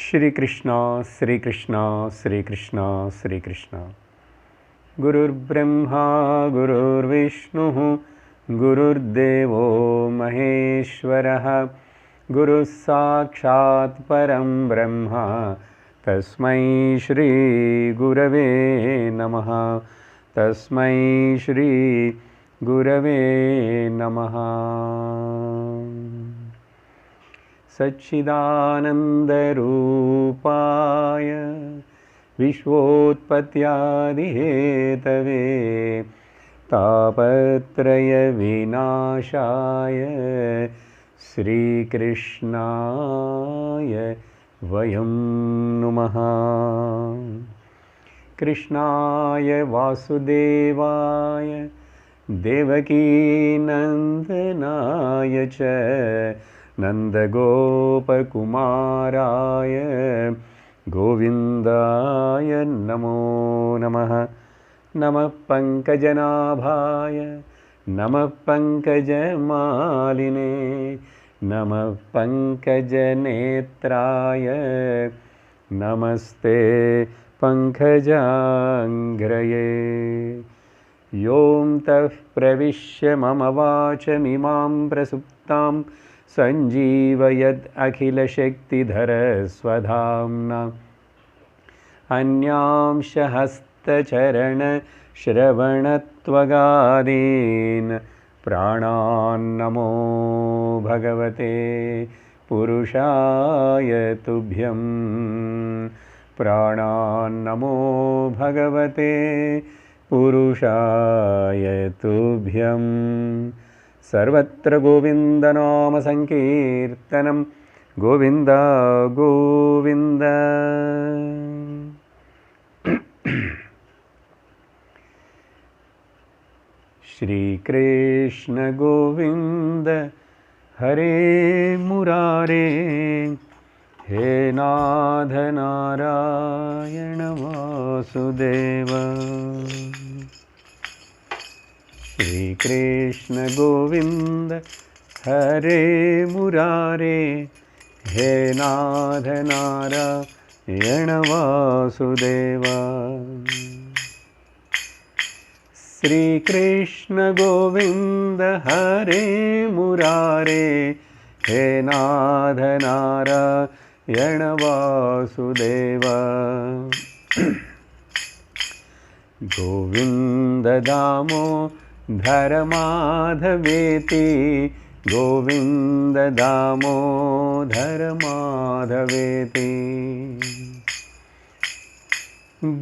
श्री कृष्ण श्री कृष्ण श्री कृष्ण श्री कृष्ण। गुरुर्ब्रह्मा गुरुर्विष्णुः गुरुर्देवो महेश्वरः गुरुः साक्षात् परं ब्रह्म तस्मै श्री गुरवे नमः। तस्मै श्री गुरवे नमः। सच्चिदानन्दरूपाय विश्वोत्पत्त्यादिहेतवे तापत्रयविनाशाय श्रीकृष्णाय वयं नुमः। कृष्णाय वासुदेवाय देवकीनन्दनाय च नन्दगोपकुमाराय गोविन्दाय नमो नमः। नमः पङ्कजनाभाय नमः पङ्कजमालिने नमः पङ्कजनेत्राय नमस्ते पङ्कजाङ्घ्रये। योऽं तः प्रविश्य मम वाचमिमां प्रसुप्तां सञ्जीवयद् अखिलशक्तिधरस्वधाम्ना अन्यांश हस्तचरणश्रवणत्वगादीन् प्राणान्नमो भगवते पुरुषाय तुभ्यं। प्राणान्नमो भगवते पुरुषाय तुभ्यं। सर्वत्र गोविन्दनाम संकीर्तनं गोविन्द गोविन्द। श्रीकृष्ण गोविन्द हरे मुरारे हे नाथ नारायण वासुदेव। श्री कृष्ण गोविंद हरे मुरारे हे नाथ नारायण वासुदेव। श्री कृष्ण गोविंद हरे मुरारे हे नाथ नारायण वासुदेव। गोविंद दामोदर माधवेति गोविंद दामोदर माधवेति।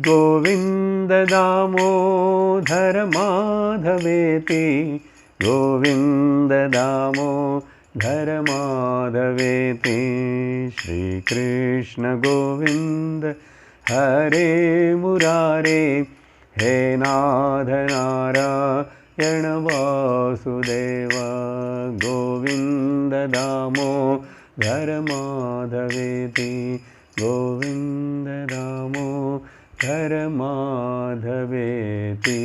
गोविंद दामोदर माधवेति गोविंद दामोदर माधवेति। श्री कृष्ण गोविंद हरे मुरारे हे नाथ नारायण वासुदेव। गोविंद दामोदर माधवेति गोविंद दामोदर माधवेति।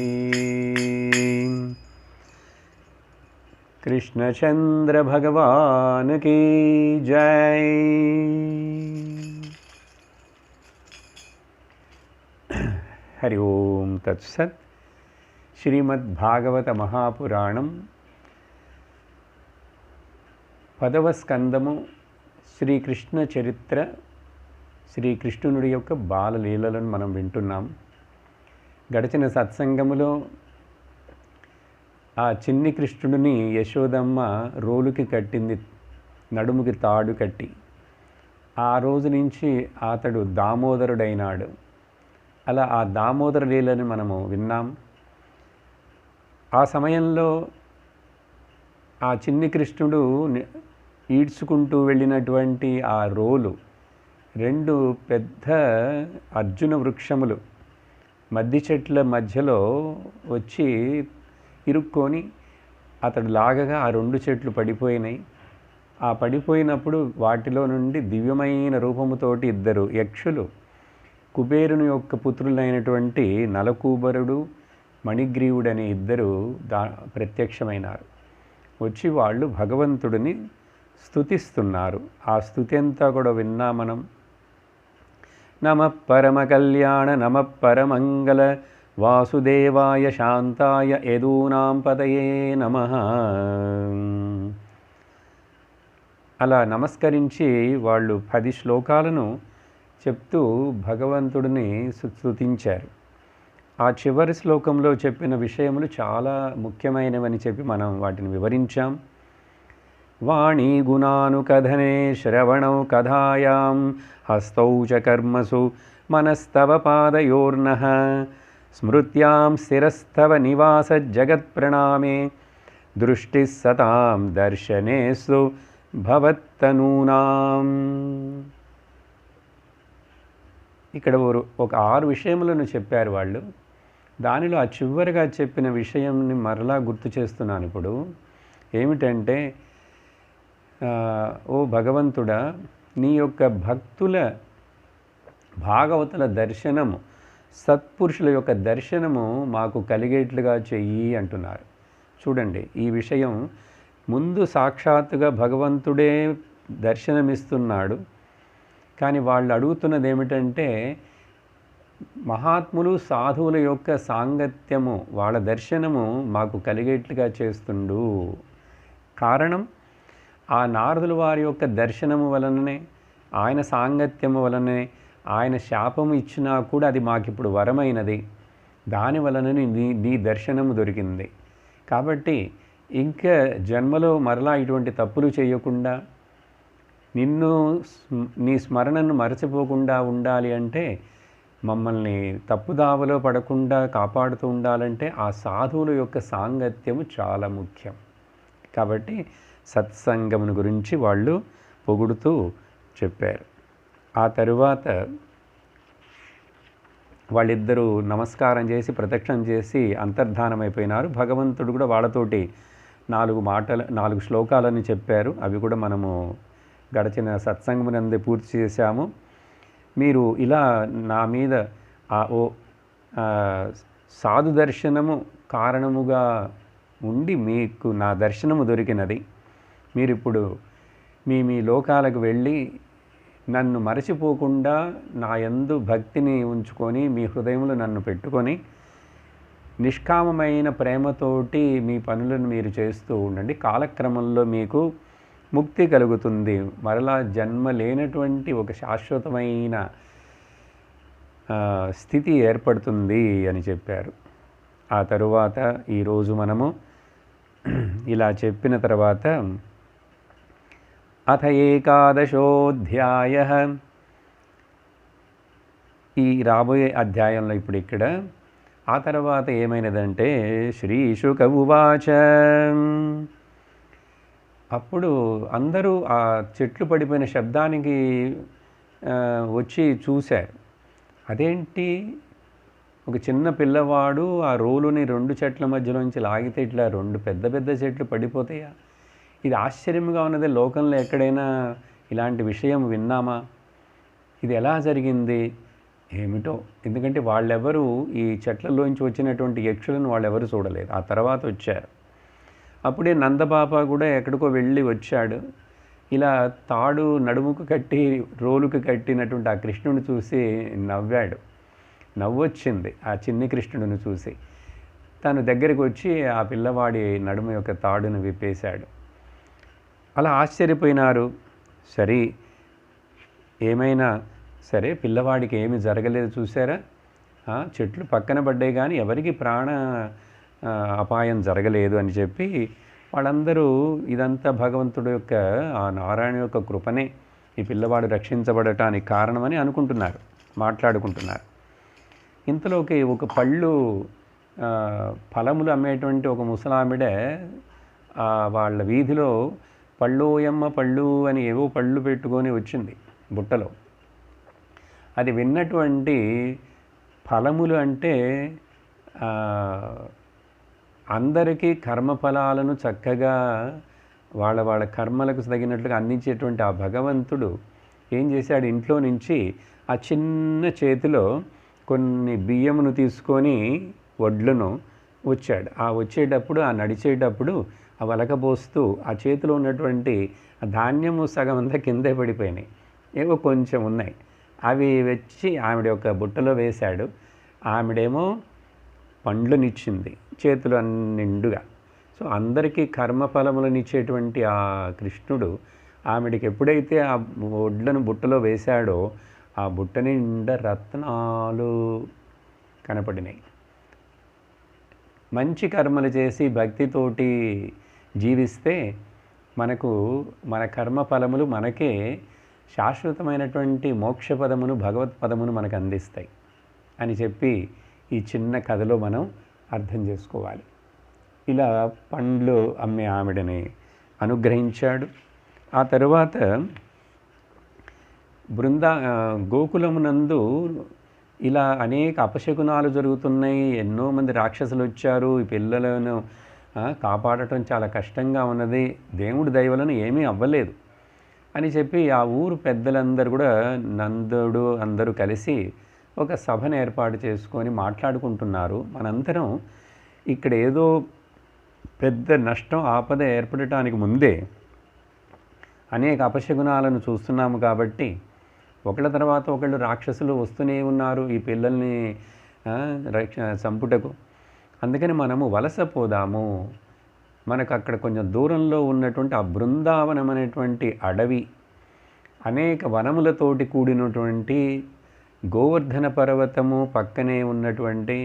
कृष्णचंद्र भगवान की जय। हरि ओम तत्सत्। श्रीमद्भागवत महापुराणं 10వ స్కందము శ్రీకృష్ణ చరిత్ర. శ్రీకృష్ణుడి యొక్క బాలలీలలను మనం వింటున్నాం. గడిచిన సత్సంగములో ఆ చిన్ని కృష్ణుడిని యశోదమ్మ రోలుకి కట్టింది, నడుముకి తాడు కట్టి. ఆ రోజు నుంచి అతడు దామోదరుడైనాడు. అలా ఆ దామోదర లీలని మనము విన్నాం. ఆ సమయంలో ఆ చిన్ని కృష్ణుడు ఈడ్చుకుంటూ వెళ్ళినటువంటి ఆ రోలు 2 పెద్ద అర్జున వృక్షములు మద్ది చెట్ల మధ్యలో వచ్చి ఇరుక్కొని అతడు లాగగా ఆ 2 చెట్లు పడిపోయినాయి. ఆ పడిపోయినప్పుడు వాటిలో నుండి దివ్యమైన రూపముతోటి 2 యక్షులు కుబేరుని యొక్క పుత్రులైనటువంటి నలకూబరుడు మణిగ్రీవుడు అనే 2 ప్రత్యక్షమైనారు. వచ్చి వాళ్ళు భగవంతుడిని స్తుతిస్తున్నారు. ఆ స్తుతి అంతా కూడా విన్నా మనం. నమః పరమకల్యాణ నమః పరమంగళ వాసుదేవాయ శాంతాయ యదూనాం పతయే నమః. అలా నమస్కరించి వాళ్ళు 10 శ్లోకాలను చెప్తూ భగవంతుడిని స్తుతించారు. ఆ చివరి శ్లోకంలో చెప్పిన విషయములు చాలా ముఖ్యమైనవని చెప్పి మనం వాటిని వివరించాం. వాణీ గుణానుకథనే శ్రవణౌ కథాయాం హస్తౌ చ కర్మసు మనస్తవ పాదయోర్నః స్మృత్యాం స్థిరస్తవ నివాస జగత్ప్రణామే దృష్టి సతాం దర్శనేసు భవత్తనూనాం. ఇక్కడ ఒక 6 విషయములను చెప్పారు వాళ్ళు. దానిలో ఆ చివరిగా చెప్పిన విషయంని మరలా గుర్తు చేస్తున్నాను ఇప్పుడు. ఏమిటంటే, ఓ భగవంతుడా, నీ యొక్క భక్తుల భాగవతుల దర్శనము, సత్పురుషుల యొక్క దర్శనము మాకు కలిగేట్లుగా చెయ్యి అంటున్నారు. చూడండి, ఈ విషయం ముందు సాక్షాత్తుగా భగవంతుడే దర్శనమిస్తున్నాడు. కానీ వాళ్ళు అడుగుతున్నది ఏమిటంటే, మహాత్ములు సాధువుల యొక్క సాంగత్యము, వాళ్ళ దర్శనము మాకు కలిగేట్లుగా చేస్తుండు. కారణం, ఆ నారదుల వారి యొక్క దర్శనము వలననే, ఆయన సాంగత్యము వలనే, ఆయన శాపము ఇచ్చినా కూడా అది మాకిప్పుడు వరమైనది. దాని వలననే నీ దర్శనము దొరికింది. కాబట్టి ఇంకా జన్మలో మరలా ఇటువంటి తప్పులు చేయకుండా, నిన్ను నీ స్మరణను మరచిపోకుండా ఉండాలి అంటే, మమ్మల్ని తప్పుదావలో పడకుండా కాపాడుతూ ఉండాలంటే ఆ సాధువుల యొక్క సాంగత్యము చాలా ముఖ్యం. కాబట్టి సత్సంగమును గురించి వాళ్ళు పొగుడుతూ చెప్పారు. ఆ తరువాత వాళ్ళిద్దరూ నమస్కారం చేసి ప్రదక్షిణం చేసి అంతర్ధానమైపోయినారు. భగవంతుడు కూడా వాళ్ళతోటి 4 శ్లోకాలని చెప్పారు. అవి కూడా మనము గడిచిన సత్సంగమునందే పూర్తి చేశాము. మీరు ఇలా నా మీద సాధు దర్శనము కారణముగా ఉండి మీకు నా దర్శనము దొరికినది. మీరిప్పుడు మీ లోకాలకు వెళ్ళి నన్ను మరచిపోకుండా నా యందు భక్తిని ఉంచుకొని మీ హృదయంలో నన్ను పెట్టుకొని నిష్కామమైన ప్రేమతోటి మీ పనులను మీరు చేస్తూ ఉండండి. కాలక్రమంలో మీకు ముక్తి కలుగుతుంది. మరలా జన్మ లేనటువంటి ఒక శాశ్వతమైన స్థితి ఏర్పడుతుంది అని చెప్పారు. ఆ తరువాత ఈరోజు మనము ఇలా చెప్పిన తర్వాత అథ ఏకాదశోధ్యాయః, ఈ రాబోయే అధ్యాయంలో ఇప్పుడు ఇక్కడ ఆ తర్వాత ఏమైనదంటే, శ్రీశుక ఉవాచ, అప్పుడు అందరూ ఆ చెట్లు పడిపోయిన శబ్దానికి వచ్చి చూశారు. అదేంటి, ఒక చిన్న పిల్లవాడు ఆ రోలుని 2 చెట్ల మధ్యలోంచి లాగితే ఇట్లా 2 పెద్ద పెద్ద చెట్లు పడిపోతాయా? ఇది ఆశ్చర్యంగా ఉన్నది. లోకంలో ఎక్కడైనా ఇలాంటి విషయం విన్నామా? ఇది ఎలా జరిగింది ఏమిటో. ఎందుకంటే వాళ్ళెవరూ ఈ చెట్లలోంచి వచ్చినటువంటి యక్షులను వాళ్ళెవరూ చూడలేదు. ఆ తర్వాత వచ్చారు. అప్పుడే నందబాబ కూడా ఎక్కడికో వెళ్ళి వచ్చాడు. ఇలా తాడు నడుముకు కట్టి రోలుకు కట్టినటువంటి ఆ కృష్ణుని చూసి నవ్వాడు. నవ్వొచ్చింది ఆ చిన్ని కృష్ణుడిని చూసి. తను దగ్గరికి వచ్చి ఆ పిల్లవాడి నడుము యొక్క తాడును విప్పేశాడు. అలా ఆశ్చర్యపోయినారు. సరే, ఏమైనా సరే, పిల్లవాడికి ఏమీ జరగలేదు చూసారా, చెట్లు పక్కన పడ్డాయి కానీ ఎవరికి ప్రాణ అపాయం జరగలేదు అని చెప్పి వాళ్ళందరూ ఇదంతా భగవంతుడు యొక్క ఆ నారాయణ యొక్క కృపనే ఈ పిల్లవాడు రక్షించబడటానికి కారణమని అనుకుంటున్నారు, మాట్లాడుకుంటున్నారు. ఇంతలోకి ఒక ఫలములు అమ్మేటువంటి ఒక ముసలామిడ వాళ్ళ వీధిలో పళ్ళోయమ్మ పళ్ళు అని ఏవో పళ్ళు పెట్టుకొని వచ్చింది బుట్టలో. అది విన్నటువంటి ఫలములు అంటే అందరికీ కర్మఫలాలను చక్కగా వాళ్ళ కర్మలకు తగినట్లుగా అందించేటువంటి ఆ భగవంతుడు ఏం చేశాడు, ఇంట్లో నుంచి ఆ చిన్న చేతిలో కొన్ని బియ్యమును తీసుకొని వడ్లను వచ్చాడు. ఆ వచ్చేటప్పుడు, ఆ నడిచేటప్పుడు ఆ వలకపోస్తూ ఆ చేతిలో ఉన్నటువంటి ఆ ధాన్యము సగం అంతా కిందే పడిపోయినాయి, ఏవో కొంచెం ఉన్నాయి. అవి వచ్చి ఆవిడ యొక్క బుట్టలో వేశాడు. ఆవిడేమో పండ్లనిచ్చింది, చేతులు నిండుగా. సో అందరికీ కర్మఫలములనిచ్చేటువంటి ఆ కృష్ణుడు ఆవిడికి ఎప్పుడైతే ఆ వడ్లను బుట్టలో వేశాడో ఆ బుట్ట నిండా రత్నాలు కనపడినాయి. మంచి కర్మలు చేసి భక్తితోటి జీవిస్తే మనకు మన కర్మఫలములు మనకే శాశ్వతమైనటువంటి మోక్షపదమును, భగవత్పదమును మనకు అందిస్తాయి అని చెప్పి ఈ చిన్న కథలో మనం అర్థం చేసుకోవాలి. ఇలా పండ్లు అమ్మే ఆవిడని అనుగ్రహించాడు. ఆ తరువాత గోకులమునందు ఇలా అనేక అపశకునాలు జరుగుతున్నాయి. ఎన్నో మంది రాక్షసులు వచ్చారు. ఈ పిల్లలను కాపాడటం చాలా కష్టంగా ఉన్నది. దేవుడి దయ వలన ఏమీ అవ్వలేదు అని చెప్పి ఆ ఊరు పెద్దలందరూ కూడా, నందుడు అందరూ కలిసి ఒక సభను ఏర్పాటు చేసుకొని మాట్లాడుకుంటున్నారు. మనందరం ఇక్కడ ఏదో పెద్ద నష్టం, ఆపద ఏర్పడటానికి ముందే అనేక అపశకునాలను చూస్తున్నాము కాబట్టి ఒకళ్ళ తర్వాత ఒకళ్ళు రాక్షసులు వస్తూనే ఉన్నారు ఈ పిల్లల్ని చంపుటకు. అందుకని మనము వలస పోదాము. మనకు అక్కడ కొంచెం దూరంలో ఉన్నటువంటి ఆ బృందావనం అనేటువంటి అడవి, అనేక వనములతోటి కూడినటువంటి గోవర్ధన పర్వతము పక్కనే ఉన్నటువంటి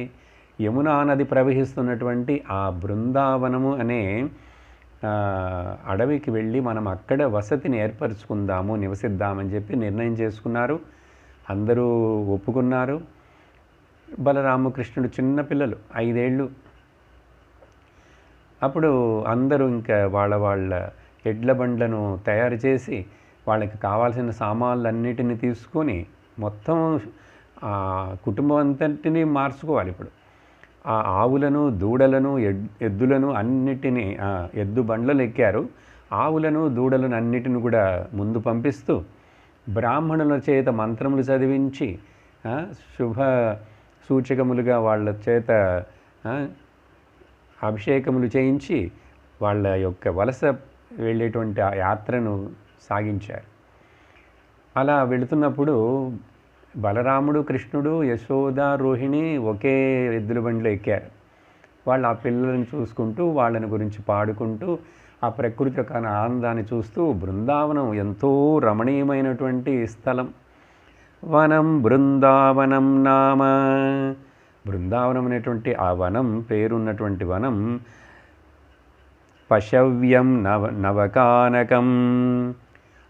యమునా నది ప్రవహిస్తున్నటువంటి ఆ బృందావనము అనే అడవికి వెళ్ళి మనం అక్కడ వసతిని ఏర్పరచుకుందాము, నివసిద్దామని చెప్పి నిర్ణయం చేసుకున్నారు. అందరూ ఒప్పుకున్నారు. బలరామకృష్ణుడు చిన్నపిల్లలు, 5 ఏళ్ళు. అప్పుడు అందరూ ఇంకా వాళ్ళ ఎడ్ల బండ్లను తయారు చేసి వాళ్ళకి కావాల్సిన సామాన్లన్నిటిని తీసుకొని మొత్తం కుటుంబం అంతటిని మార్చుకోవాలి. ఇప్పుడు ఆ ఆవులను, దూడలను, ఎద్దులను అన్నిటినీ ఎద్దు బండ్లలో ఎక్కారు. ఆవులను, దూడలను అన్నిటిని కూడా ముందు పంపిస్తూ బ్రాహ్మణుల చేత మంత్రములు చదివించి శుభ సూచకములుగా వాళ్ళ చేత అభిషేకములు చేయించి వాళ్ళ యొక్క వలస వెళ్ళేటువంటి ఆ యాత్రను సాగించారు. అలా వెళుతున్నప్పుడు బలరాముడు, కృష్ణుడు, యశోద, రోహిణి ఒకే ఎద్దుల బండిలో ఎక్కారు. వాళ్ళు ఆ పిల్లలను చూసుకుంటూ, వాళ్ళని గురించి పాడుకుంటూ, ఆ ప్రకృతి యొక్క ఆనందాన్ని చూస్తూ, బృందావనం ఎంతో రమణీయమైనటువంటి స్థలం. వనం బృందావనం నామ, బృందావనం అనేటువంటి ఆ వనం పేరున్నటువంటి వనం పశవ్యం నవకానకం.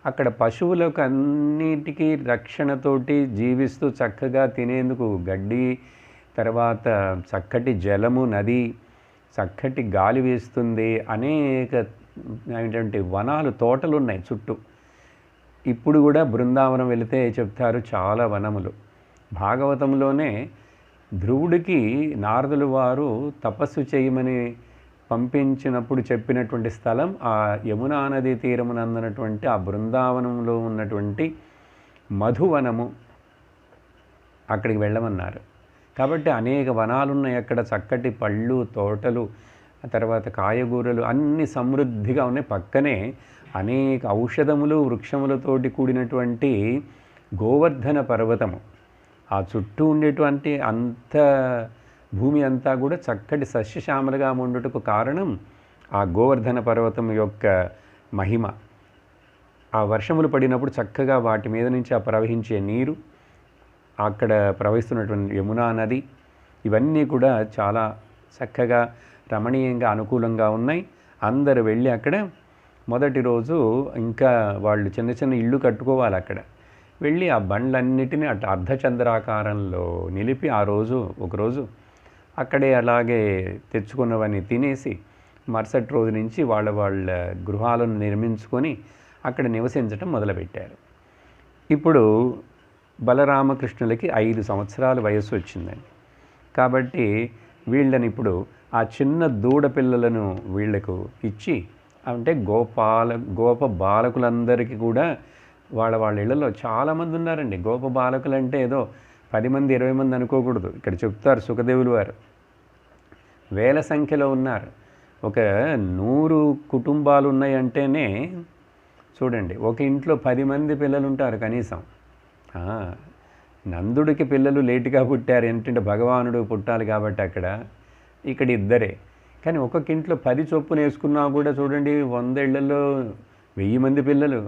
అక్కడ పశువులకు అన్నిటికీ రక్షణతోటి జీవిస్తూ చక్కగా తినేందుకు గడ్డి, తర్వాత చక్కటి జలము, నది, చక్కటి గాలి వీస్తుంది. అనేక వనాలు, తోటలు ఉన్నాయి చుట్టూ. ఇప్పుడు కూడా బృందావనం వెళితే చెప్తారు చాలా వనములు. భాగవతంలోనే ధ్రువుడికి నారదులు వారు తపస్సు చేయమని పంపించినప్పుడు చెప్పినటువంటి స్థలం ఆ యమునా నది తీరమునందునటువంటి ఆ బృందావనంలో ఉన్నటువంటి మధువనము. అక్కడికి వెళ్ళమన్నారు. కాబట్టి అనేక వనాలున్నాయి అక్కడ. చక్కటి పళ్ళు, తోటలు, తర్వాత కాయగూరలు అన్ని సమృద్ధిగా ఉన్నాయి. పక్కనే అనేక ఔషధములు, వృక్షములతోటి కూడినటువంటి గోవర్ధన పర్వతము. ఆ చుట్టూ ఉండేటువంటి అంత భూమి అంతా కూడా చక్కటి సస్యశ్యామలుగా ఉండుటకు కారణం ఆ గోవర్ధన పర్వతం యొక్క మహిమ. ఆ వర్షములు పడినప్పుడు చక్కగా వాటి మీద నుంచి ఆ ప్రవహించే నీరు, అక్కడ ప్రవహిస్తున్నటువంటి యమునా నది, ఇవన్నీ కూడా చాలా చక్కగా రమణీయంగా అనుకూలంగా ఉన్నాయి. అందరూ వెళ్ళి అక్కడ మొదటి రోజు ఇంకా వాళ్ళు చిన్న చిన్న ఇళ్ళు కట్టుకోవాలి. అక్కడ వెళ్ళి ఆ బండ్లన్నిటినీ అటు అర్ధచంద్రాకారంలో నిలిపి ఆ రోజు ఒకరోజు అక్కడే అలాగే తెచ్చుకున్నవన్నీ తినేసి మరుసటి రోజు నుంచి వాళ్ళ గృహాలను నిర్మించుకొని అక్కడ నివసించడం మొదలుపెట్టారు. ఇప్పుడు బలరామకృష్ణులకి 5 సంవత్సరాల వయస్సు వచ్చిందండి. కాబట్టి వీళ్ళని ఇప్పుడు ఆ చిన్న దూడ పిల్లలను వీళ్లకు ఇచ్చి, అంటే గోప బాలకులందరికీ కూడా వాళ్ళ ఇళ్లలో చాలామంది ఉన్నారండి. గోప బాలకులు అంటే ఏదో 10 మంది 20 మంది అనుకోకూడదు. ఇక్కడ చెప్తారు సుఖదేవులు వారు, వేల సంఖ్యలో ఉన్నారు. ఒక 100 కుటుంబాలు ఉన్నాయంటేనే చూడండి, ఒక ఇంట్లో 10 మంది పిల్లలు ఉంటారు కనీసం. నందుడికి పిల్లలు లేటుగా పుట్టారు, ఏంటంటే భగవానుడు పుట్టాలి కాబట్టి అక్కడ, ఇక్కడ ఇద్దరే. కానీ ఒక్కొక్క ఇంట్లో 10 చొప్పున వేసుకున్నా కూడా చూడండి 100 ఇళ్లలో 1000 మంది పిల్లలు.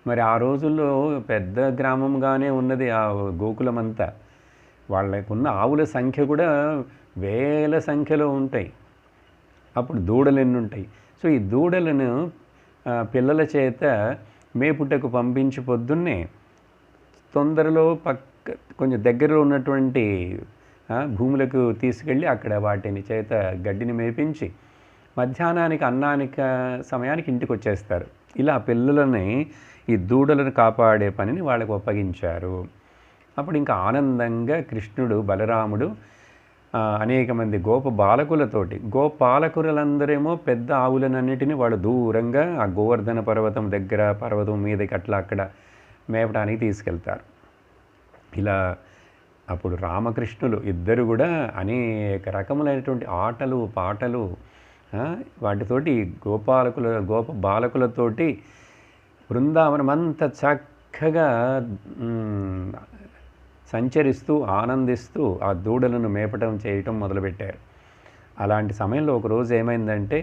మరి ఆ రోజుల్లో పెద్ద గ్రామంగానే ఉన్నది ఆ గోకులం అంతా. వాళ్ళకున్న ఆవుల సంఖ్య కూడా వేల సంఖ్యలో ఉంటాయి. అప్పుడు దూడలు ఎన్ని ఉంటాయి. సో ఈ దూడలను పిల్లల చేత మేపుటకు పంపించి పొద్దున్నే తొందరలో కొంచెం దగ్గరలో ఉన్నటువంటి భూములకు తీసుకెళ్ళి అక్కడ వాటిని చేత గడ్డిని మేపించి మధ్యాహ్నానికి అన్నానికి సమయానికి ఇంటికి వచ్చేస్తారు. ఇలా పిల్లలని ఈ దూడలను కాపాడే పనిని వాళ్ళకు అప్పగించారు. అప్పుడు ఇంకా ఆనందంగా కృష్ణుడు బలరాముడు అనేక మంది గోపాలకులందరేమో పెద్ద ఆవులనన్నిటినీ వాళ్ళు దూరంగా ఆ గోవర్ధన పర్వతం దగ్గర, పర్వతం మీదకి అట్లా అక్కడ మేపడానికి తీసుకెళ్తారు. ఇలా అప్పుడు రామకృష్ణులు ఇద్దరు కూడా అనేక రకములైనటువంటి ఆటలు పాటలు వాటితోటి బాలకులతోటి బృందావనం అంతా చక్కగా సంచరిస్తూ ఆనందిస్తూ ఆ దూడలను మేపటం చేయటం మొదలుపెట్టారు. అలాంటి సమయంలో ఒకరోజు ఏమైందంటే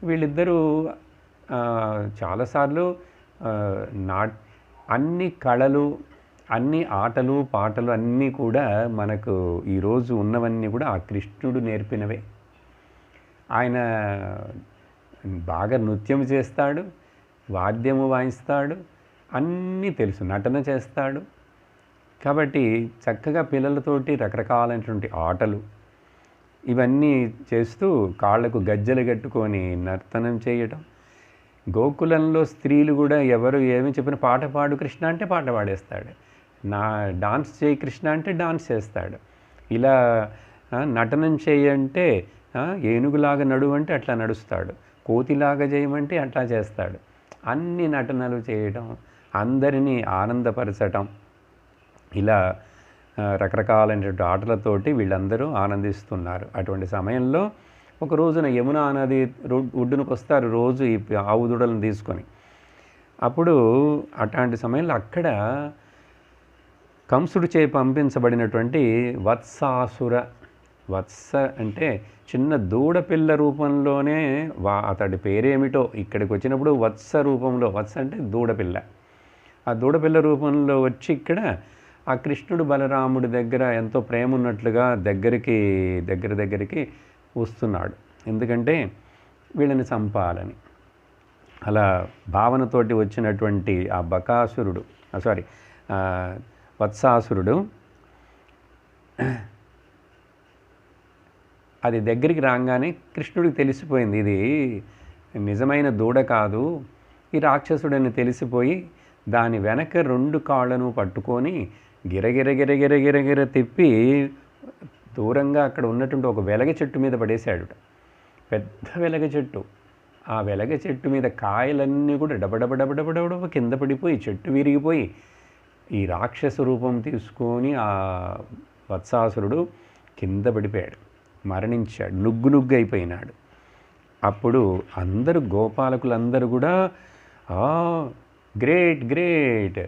వీళ్ళిద్దరూ చాలాసార్లు అన్ని కళలు, అన్ని ఆటలు పాటలు అన్నీ కూడా మనకు ఈరోజు ఉన్నవన్నీ కూడా ఆ కృష్ణుడు నేర్పినవే. ఆయన బాగా నృత్యం చేస్తాడు, వాద్యము వాయిస్తాడు, అన్నీ తెలుసు, నటన చేస్తాడు. కాబట్టి చక్కగా పిల్లలతోటి రకరకాలైనటువంటి ఆటలు ఇవన్నీ చేస్తూ కాళ్ళకు గజ్జలు కట్టుకొని నర్తనం చేయటం. గోకులంలో స్త్రీలు కూడా ఎవరు ఏమి చెప్పిన పాట పాడు కృష్ణ అంటే పాట పాడేస్తాడు, డాన్స్ చేయి కృష్ణ అంటే డాన్స్ చేస్తాడు. ఇలా నటనం చేయంటే ఏనుగులాగా నడువంటే అట్లా నడుస్తాడు, కోతిలాగా చేయమంటే అట్లా చేస్తాడు. అన్ని నటనలు చేయటం, అందరినీ ఆనందపరచటం, ఇలా రకరకాలైనటువంటి ఆటలతోటి వీళ్ళందరూ ఆనందిస్తున్నారు. అటువంటి సమయంలో ఒక రోజున యమునా నది ఒడ్డునకు వస్తారు రోజు ఈ ఆవు దూడలను తీసుకొని. అప్పుడు అట్లాంటి సమయంలో అక్కడ కంసుడు చే పంపించబడినటువంటి వత్స అంటే చిన్న దూడపిల్ల రూపంలోనే అతడి పేరేమిటో ఇక్కడికి వచ్చినప్పుడు వత్స రూపంలో, వత్స అంటే దూడపిల్ల, ఆ దూడపిల్ల రూపంలో వచ్చి ఇక్కడ ఆ కృష్ణుడు బలరాముడి దగ్గర ఎంతో ప్రేమ ఉన్నట్లుగా దగ్గరికి వస్తున్నాడు. ఎందుకంటే వీళ్ళని చంపాలని. అలా భావనతోటి వచ్చినటువంటి ఆ వత్సాసురుడు అది దగ్గరికి రాగానే కృష్ణుడికి తెలిసిపోయింది ఇది నిజమైన దూడ కాదు, ఈ రాక్షసుడని తెలిసిపోయి దాని వెనక 2 కాళ్ళను పట్టుకొని గిరగిర తిప్పి దూరంగా అక్కడ ఉన్నటువంటి ఒక వెలగ చెట్టు మీద పడేశాడు. పెద్ద వెలగ చెట్టు. ఆ వెలగ చెట్టు మీద కాయలన్నీ కూడా డబడబ కింద పడిపోయి చెట్టు విరిగిపోయి ఈ రాక్షస రూపం తీసుకొని ఆ వత్సాసురుడు కింద పడిపోయాడు, మరణించాడు, నుగ్గు అయిపోయినాడు. అప్పుడు గోపాలకులందరూ కూడా గ్రేట్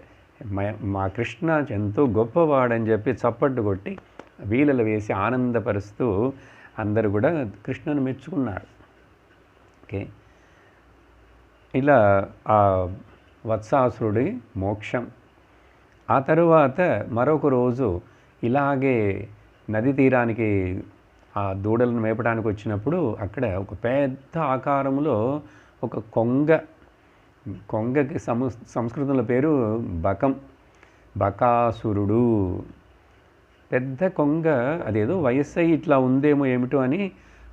మా కృష్ణ ఎంతో గొప్పవాడని చెప్పి చప్పట్లు కొట్టి వీలలు వేసి ఆనందపరుస్తూ అందరూ కూడా కృష్ణను మెచ్చుకున్నారు. ఓకే, ఇలా ఆ వత్సాసురుడి మోక్షం. ఆ తరువాత మరొక రోజు ఇలాగే నది తీరానికి ఆ దూడలను మేపడానికి వచ్చినప్పుడు అక్కడ ఒక పెద్ద ఆకారంలో ఒక కొంగకి సంస్కృతంలో పేరు బకాసురుడు. పెద్ద కొంగ, అదేదో వయస్సు ఇట్లా ఉందేమో ఏమిటో అని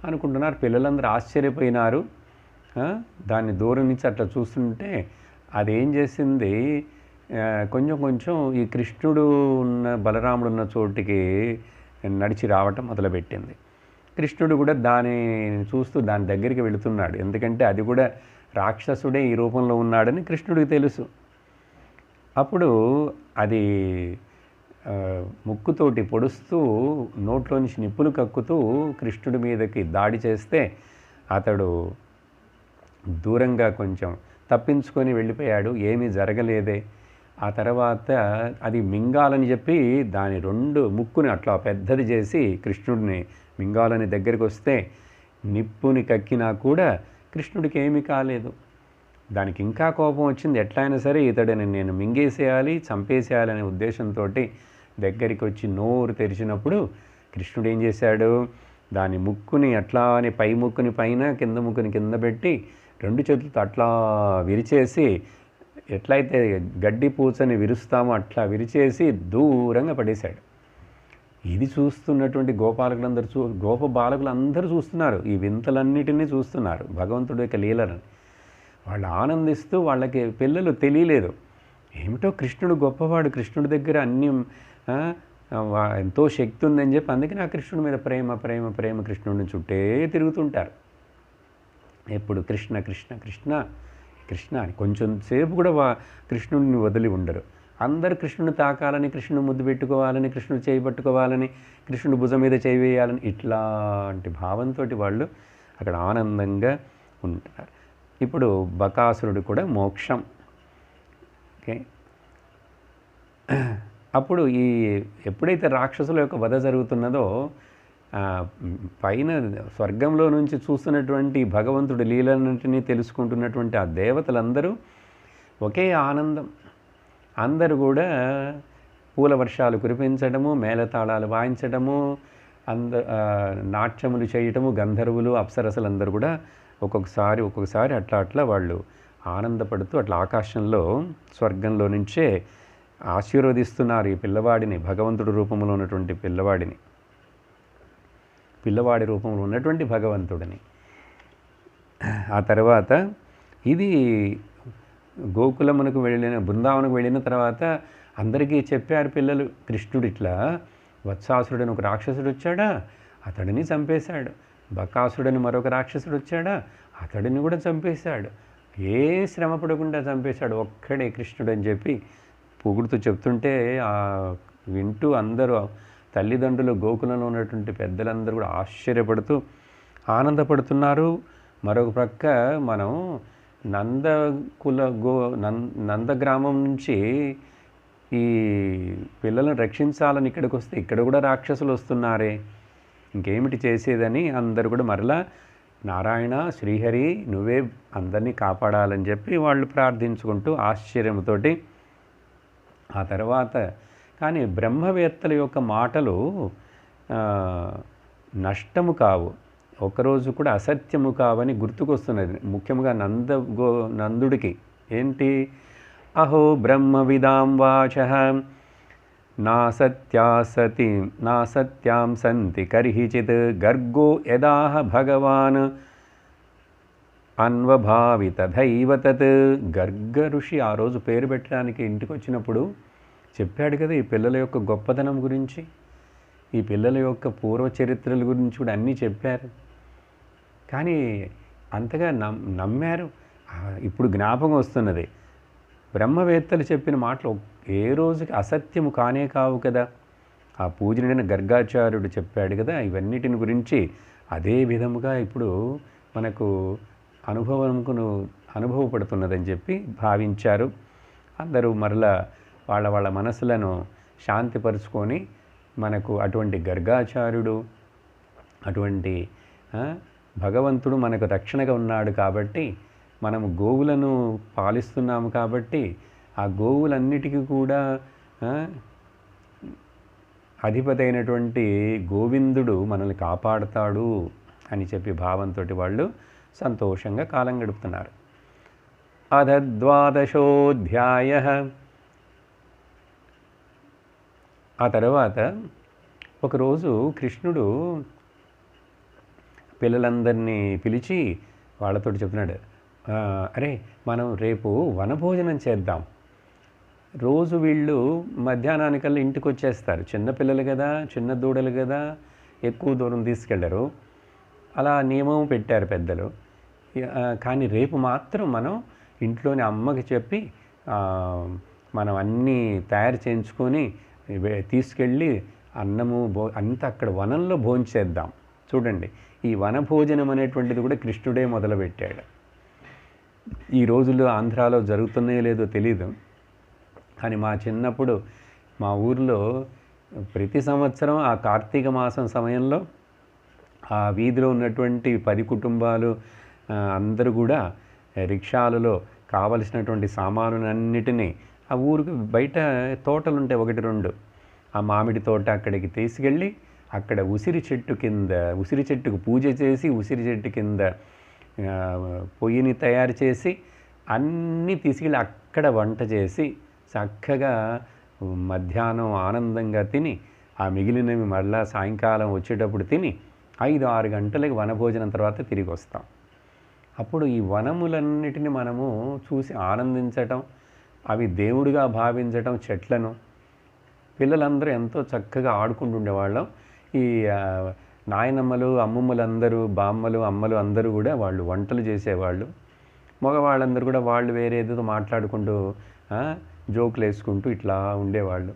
అనుకుంటున్నారు. పిల్లలందరూ ఆశ్చర్యపోయినారు. దాన్ని దూరం నుంచి అట్లా చూస్తుంటే అదేం చేసింది, కొంచెం ఈ కృష్ణుడు బలరాముడు ఉన్న చోటికి నడిచి రావటం మొదలుపెట్టింది. కృష్ణుడు కూడా దాన్ని చూస్తూ దాని దగ్గరికి వెళుతున్నాడు. ఎందుకంటే అది కూడా రాక్షసుడే ఈ రూపంలో ఉన్నాడని కృష్ణుడికి తెలుసు. అప్పుడు అది ముక్కుతోటి పొడుస్తూ నోట్లో నుంచి నిప్పులు కక్కుతూ కృష్ణుడి మీదకి దాడి చేస్తే అతడు దూరంగా కొంచెం తప్పించుకొని వెళ్ళిపోయాడు. ఏమీ జరగలేదే ఆ తర్వాత అది మింగాలని చెప్పి దాని 2 ముక్కుని అట్లా పెద్దది చేసి కృష్ణుడిని మింగాలని దగ్గరికి వస్తే నిప్పుని కక్కినా కూడా కృష్ణుడికి ఏమీ కాలేదు. దానికి ఇంకా కోపం వచ్చింది. ఎట్లయినా సరే ఇతడిని నేను మింగేసేయాలి, చంపేసేయాలనే ఉద్దేశంతో దగ్గరికి వచ్చి నోరు తెరిచినప్పుడు కృష్ణుడు ఏం చేశాడు, దాని ముక్కుని అట్లానే పై ముక్కుని పైన కింద ముక్కుని కింద పెట్టి 2 చేతులతో అట్లా విరిచేసి, ఎట్లయితే గడ్డి పూసని విరుస్తామో అట్లా విరిచేసి దూరంగా పడేశాడు. ఇది చూస్తున్నటువంటి గోప బాలకులందరూ చూస్తున్నారు. ఈ వింతలన్నిటినీ చూస్తున్నారు, భగవంతుడి యొక్క లీలను. వాళ్ళు ఆనందిస్తూ, వాళ్ళకి పిల్లలు తెలియలేదు ఏమిటో కృష్ణుడు గొప్పవాడు, కృష్ణుడి దగ్గర అన్ని ఎంతో శక్తి ఉందని చెప్పి అందుకని ఆ కృష్ణుడి మీద ప్రేమ ప్రేమ ప్రేమ కృష్ణుడిని చుట్టే తిరుగుతుంటారు. ఎప్పుడు కృష్ణ కృష్ణ కృష్ణ కృష్ణ అని కొంచెం సేపు కూడా కృష్ణుడిని వదిలి ఉండరు. అందరు కృష్ణుని తాకాలని, కృష్ణుని ముద్దు పెట్టుకోవాలని, కృష్ణుడు చేయి పట్టుకోవాలని, కృష్ణుడు భుజం మీద చేయి వేయాలని, ఇట్లాంటి భావంతో వాళ్ళు అక్కడ ఆనందంగా ఉంటారు. ఇప్పుడు బకాసురుడు కూడా మోక్షం. ఓకే, అప్పుడు ఎప్పుడైతే రాక్షసుల యొక్క వధ జరుగుతున్నదో పైన స్వర్గంలో నుంచి చూస్తున్నటువంటి భగవంతుడి లీలన్నింటినీ తెలుసుకుంటున్నటువంటి ఆ దేవతలందరూ ఒకే ఆనందం. అందరూ కూడా పూల వర్షాలు కురిపించడము, మేళతాళాలు వాయించడము, నాట్యములు చేయటము, గంధర్వులు అప్సరసలందరూ కూడా ఒక్కొక్కసారి అట్లా వాళ్ళు ఆనందపడుతూ అట్లా ఆకాశంలో స్వర్గంలో నుంచే ఆశీర్వదిస్తున్నారు ఈ పిల్లవాడిని, భగవంతుడి రూపంలో ఉన్నటువంటి పిల్లవాడి రూపంలో ఉన్నటువంటి భగవంతుడిని. ఆ తర్వాత ఇది గోకులమునకు వెళ్ళిన, బృందావనకు వెళ్ళిన తర్వాత అందరికీ చెప్పారు పిల్లలు, కృష్ణుడు ఇట్లా వత్సాసురుడని ఒక రాక్షసుడు వచ్చాడా, అతడిని చంపేశాడు. బకాసురుడని మరొక రాక్షసుడు వచ్చాడా, అతడిని కూడా చంపేశాడు. ఏ శ్రమ పడకుండా చంపేశాడు ఒక్కడే కృష్ణుడు అని చెప్పి పొగుడుతూ చెప్తుంటే వింటూ అందరూ తల్లిదండ్రులు, గోకులంలో ఉన్నటువంటి పెద్దలందరూ కూడా ఆశ్చర్యపడుతూ ఆనందపడుతున్నారు. మరొక ప్రక్క మనం నందగ్రామం నుంచి ఈ పిల్లలను రక్షించాలని ఇక్కడికి వస్తే ఇక్కడ కూడా రాక్షసులు వస్తున్నారే, ఇంకేమిటి చేసేదని అందరూ కూడా మరలా నారాయణ శ్రీహరి నువ్వే అందరినీ కాపాడాలని చెప్పి వాళ్ళు ప్రార్థించుకుంటూ ఆశ్చర్యంతో. ఆ తర్వాత కానీ బ్రహ్మవేత్తల యొక్క మాటలు నష్టము కావు, ఒకరోజు కూడా అసత్యము కావని గుర్తుకొస్తున్నది. ముఖ్యంగా నందుడికి ఏంటి, అహో బ్రహ్మవిదాం వాచః నా సత్యాం సంతి కర్హిచిత్ గర్గో యదాహ భగవాన్ అన్వభావిత దైవతత్. గర్గ ఋషి ఆ రోజు పేరు పెట్టడానికి ఇంటికి వచ్చినప్పుడు చెప్పాడు కదా ఈ పిల్లల యొక్క గొప్పతనం గురించి, ఈ పిల్లల యొక్క పూర్వ చరిత్రల గురించి కూడా అన్నీ చెప్పారు. కానీ అంతగా నమ్మారు. ఇప్పుడు జ్ఞాపకం వస్తున్నది, బ్రహ్మవేత్తలు చెప్పిన మాటలు ఏ రోజుకి అసత్యము కానే కావు కదా. ఆ పూజనైన గర్గాచార్యుడు చెప్పాడు కదా ఇవన్నిటిని గురించి. అదే విధముగా ఇప్పుడు మనకు అనుభవపడుతున్నదని చెప్పి భావించారు. అందరూ మరలా వాళ్ళ మనసులను శాంతిపరుచుకొని మనకు అటువంటి గర్గాచార్యుడు, అటువంటి భగవంతుడు మనకు రక్షణగా ఉన్నాడు కాబట్టి, మనము గోవులను పాలిస్తున్నాము కాబట్టి ఆ గోవులన్నిటికీ కూడా అధిపతి అయినటువంటి గోవిందుడు మనల్ని కాపాడుతాడు అని చెప్పి భావంతో వాళ్ళు సంతోషంగా కాలం గడుపుతున్నారు. ద్వాదశోధ్యాయః. ఆ తర్వాత ఒకరోజు కృష్ణుడు పిల్లలందరినీ పిలిచి వాళ్ళతో చెప్తున్నాడు, అరే మనం రేపు వనభోజనం చేద్దాం. రోజు వీళ్ళు మధ్యాహ్నానికల్లా ఇంటికి వచ్చేస్తారు, చిన్నపిల్లలు కదా, చిన్న దూడలు కదా, ఎక్కువ దూరం తీసుకెళ్లరు, అలా నియమం పెట్టారు పెద్దలు. కానీ రేపు మాత్రం మనం ఇంట్లోని అమ్మకి చెప్పి మనం అన్నీ తయారు చేయించుకొని తీసుకెళ్ళి అన్నము అంతా అక్కడ వనంలో భోంచేద్దాం. చూడండి, ఈ వనభోజనం అనేటువంటిది కూడా కృష్ణుడే మొదలుపెట్టాడు. ఈ రోజుల్లో ఆంధ్రాలో జరుగుతున్నాయో లేదో తెలీదు, కానీ మా చిన్నప్పుడు మా ఊర్లో ప్రతి సంవత్సరం ఆ కార్తీక మాసం సమయంలో ఆ వీధిలో ఉన్నటువంటి 10 కుటుంబాలు అందరూ కూడా రిక్షాలలో కావలసినటువంటి సామానులన్నిటినీ ఆ ఊరికి బయట తోటలుంటాయి 1, 2 ఆ మామిడి తోట అక్కడికి తీసుకెళ్ళి అక్కడ ఉసిరి చెట్టు కింద ఉసిరి చెట్టుకు పూజ చేసి ఉసిరి చెట్టు కింద పొయ్యిని తయారు చేసి అన్నీ తీసుకెళ్ళి అక్కడ వంట చేసి చక్కగా మధ్యాహ్నం ఆనందంగా తిని ఆ మిగిలినవి మళ్ళా సాయంకాలం వచ్చేటప్పుడు తిని 5-6 గంటలకు వనభోజనం తర్వాత తిరిగి వస్తాం. అప్పుడు ఈ వనములన్నిటిని మనము చూసి ఆనందించటం, అవి దేవుడిగా భావించటం, చెట్లను పిల్లలందరూ ఎంతో చక్కగా ఆడుకుంటుండేవాళ్ళం. ఈ నాయనమ్మలు, అమ్మమ్మలందరూ, బామ్మలు, అమ్మలు అందరూ కూడా వాళ్ళు వంటలు చేసేవాళ్ళు. మగవాళ్ళందరూ కూడా వాళ్ళు వేరేదో మాట్లాడుకుంటూ జోకులు వేసుకుంటూ ఇట్లా ఉండేవాళ్ళు.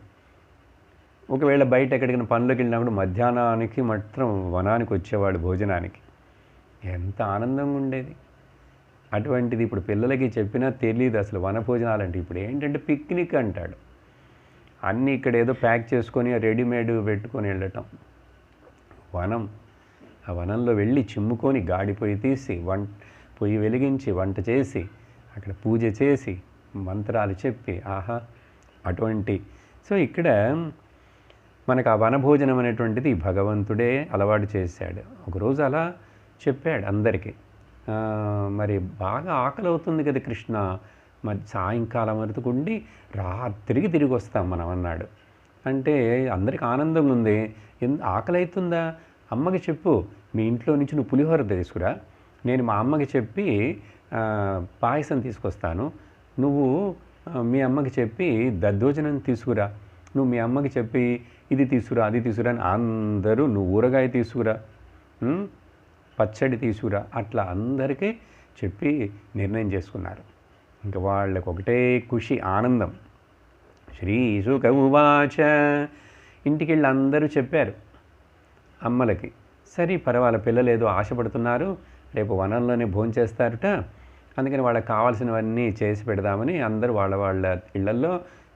ఒకవేళ బయట ఎక్కడికైనా పనులకు వెళ్ళినప్పుడు మధ్యాహ్నానికి మాత్రం వనానికి వచ్చేవాళ్ళు భోజనానికి. ఎంత ఆనందంగా ఉండేది. అటువంటిది ఇప్పుడు పిల్లలకి చెప్పినా తెలియదు అసలు వనభోజనాలంటే. ఇప్పుడు ఏంటంటే పిక్నిక్ అంటాడు. అన్నీ ఇక్కడ ఏదో ప్యాక్ చేసుకొని రెడీమేడ్ పెట్టుకొని వెళ్ళటం. వనం, ఆ వనంలో వెళ్ళి చిమ్ముకొని గాడి పొయ్యి తీసి పొయ్యి వెలిగించి వంట చేసి అక్కడ పూజ చేసి మంత్రాలు చెప్పి అటువంటి. సో ఇక్కడ మనకు ఆ వనభోజనం అనేటువంటిది భగవంతుడే అలవాటు చేశాడు. ఒకరోజు అలా చెప్పాడు అందరికీ. మరి బాగా ఆకలి అవుతుంది కదా కృష్ణ, మరి సాయంకాలం వరకు ఉండి రాత్రికి తిరిగి వస్తాం మనం అన్నాడు. అంటే అందరికి ఆనందంగా ఉంది. ఆకలి అవుతుందా, అమ్మకి చెప్పు, మీ ఇంట్లో నుంచి నువ్వు పులిహోర తీసుకురా, నేను మా అమ్మకి చెప్పి పాయసం తీసుకొస్తాను, నువ్వు మీ అమ్మకి చెప్పి దద్దోజనం తీసుకురా, నువ్వు మీ అమ్మకి చెప్పి ఇది తీసుకురా అది తీసుకురా అని అందరూ, నువ్వు ఊరగాయ తీసుకురా, పచ్చడి తీసుకురా, అట్లా అందరికీ చెప్పి నిర్ణయం చేసుకున్నారు. ఇంకా వాళ్ళకు ఒకటే ఖుషి, ఆనందం. శ్రీశుక ఉవాచ, ఇంటికి వెళ్ళి అందరూ చెప్పారు అమ్మలకి. సరే పర్వాలేదు, పిల్లలు ఏదో ఆశపడుతున్నారు, రేపు వనంలోనే భోంచేస్తారట, అందుకని వాళ్ళకి కావాల్సినవన్నీ చేసి పెడదామని అందరూ వాళ్ళ వాళ్ళ ఇళ్లల్లో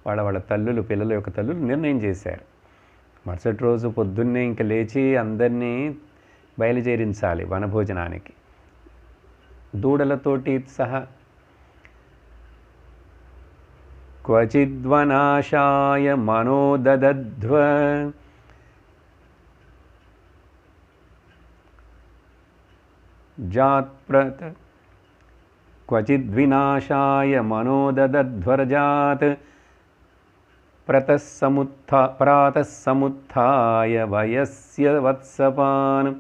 వాళ్ళ తల్లులు, పిల్లల యొక్క తల్లులు నిర్ణయం చేశారు. మరుసటి రోజు పొద్దున్నే ఇంకా లేచి అందరినీ బయలుదేరించాలి వనభోజనానికి దూడలతోటి సహా. క్వచిద్వనాశాయ మనోదధ్వ జాత్ప్రత క్వచిద్వినాశాయ మనోదధ్వరజాత్ ప్రాతః సముత్థాయ వయస్య వత్సపాన్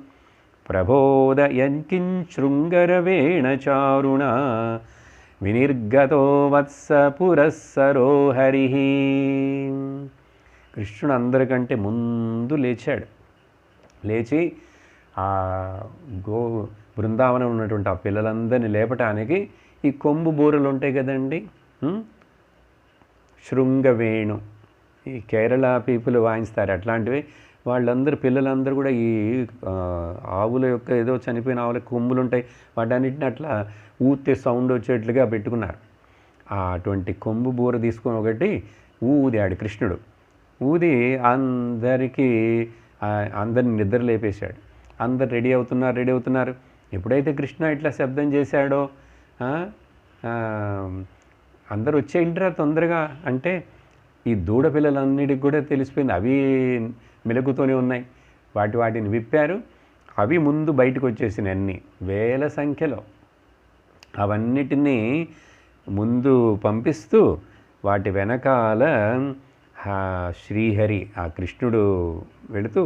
ప్రబోధయన్ కింశృంగరవేణ చారుణ వినిర్గతో వత్స పురస్సరో హరి. కృష్ణుడు అందరికంటే ముందు లేచాడు. లేచి ఆ బృందావనం ఉన్నటువంటి ఆ పిల్లలందరినీ లేపటానికి ఈ కొంబు బూరలు ఉంటాయి కదండి, శృంగవేణు, ఈ కేరళ పీపుల్ వాయిస్తారు అట్లాంటివి. వాళ్ళందరూ పిల్లలందరూ కూడా ఈ ఆవుల యొక్క ఏదో చనిపోయిన ఆవుల కొమ్ములు ఉంటాయి, వాటన్నిటిని అట్లా ఊతే సౌండ్ వచ్చేట్లుగా పెట్టుకున్నారు. అటువంటి కొమ్ము బూర తీసుకొని ఒకటి ఊదాడు కృష్ణుడు. ఊది అందరిని నిద్ర లేపేశాడు. అందరు రెడీ అవుతున్నారు. ఎప్పుడైతే కృష్ణ ఇట్లా శబ్దం చేశాడో అందరు వచ్చేయండిరా తొందరగా అంటే ఈ దూడ పిల్లలన్నిటికి కూడా తెలిసిపోయింది. అవి మెలుగుతూనే ఉన్నాయి. వాటిని విప్పారు. అవి ముందు బయటకు వచ్చేసినాయి అన్నీ వేల సంఖ్యలో. అవన్నిటినీ ముందు పంపిస్తూ వాటి వెనకాల శ్రీహరి ఆ కృష్ణుడు వెళుతూ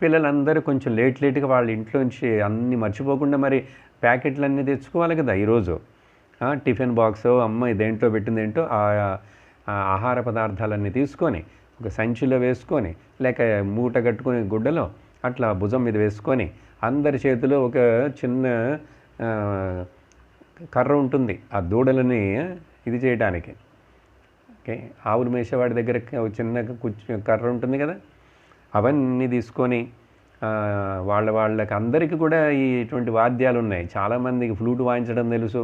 పిల్లలందరూ కొంచెం లేట్గా వాళ్ళ ఇంట్లోంచి అన్నీ మర్చిపోకుండా మరి ప్యాకెట్లన్నీ తెచ్చుకోవాలి కదా ఈరోజు. టిఫిన్ బాక్స్ అమ్మ దేంట్లో పెట్టిందేంటో ఆ ఆహార పదార్థాలన్నీ తీసుకొని ఒక సంచిలో వేసుకొని లేక మూట కట్టుకుని గుడ్డలో అట్లా భుజం మీద వేసుకొని అందరి చేతిలో ఒక చిన్న కర్ర ఉంటుంది ఆ దూడలని ఇది చేయడానికి. ఓకే, ఆవులు మేసేవాడి దగ్గర చిన్న కర్ర ఉంటుంది కదా, అవన్నీ తీసుకొని వాళ్ళకి అందరికీ కూడా ఇటువంటి వాద్యాలు ఉన్నాయి. చాలామందికి ఫ్లూట్ వాయించడం తెలుసు.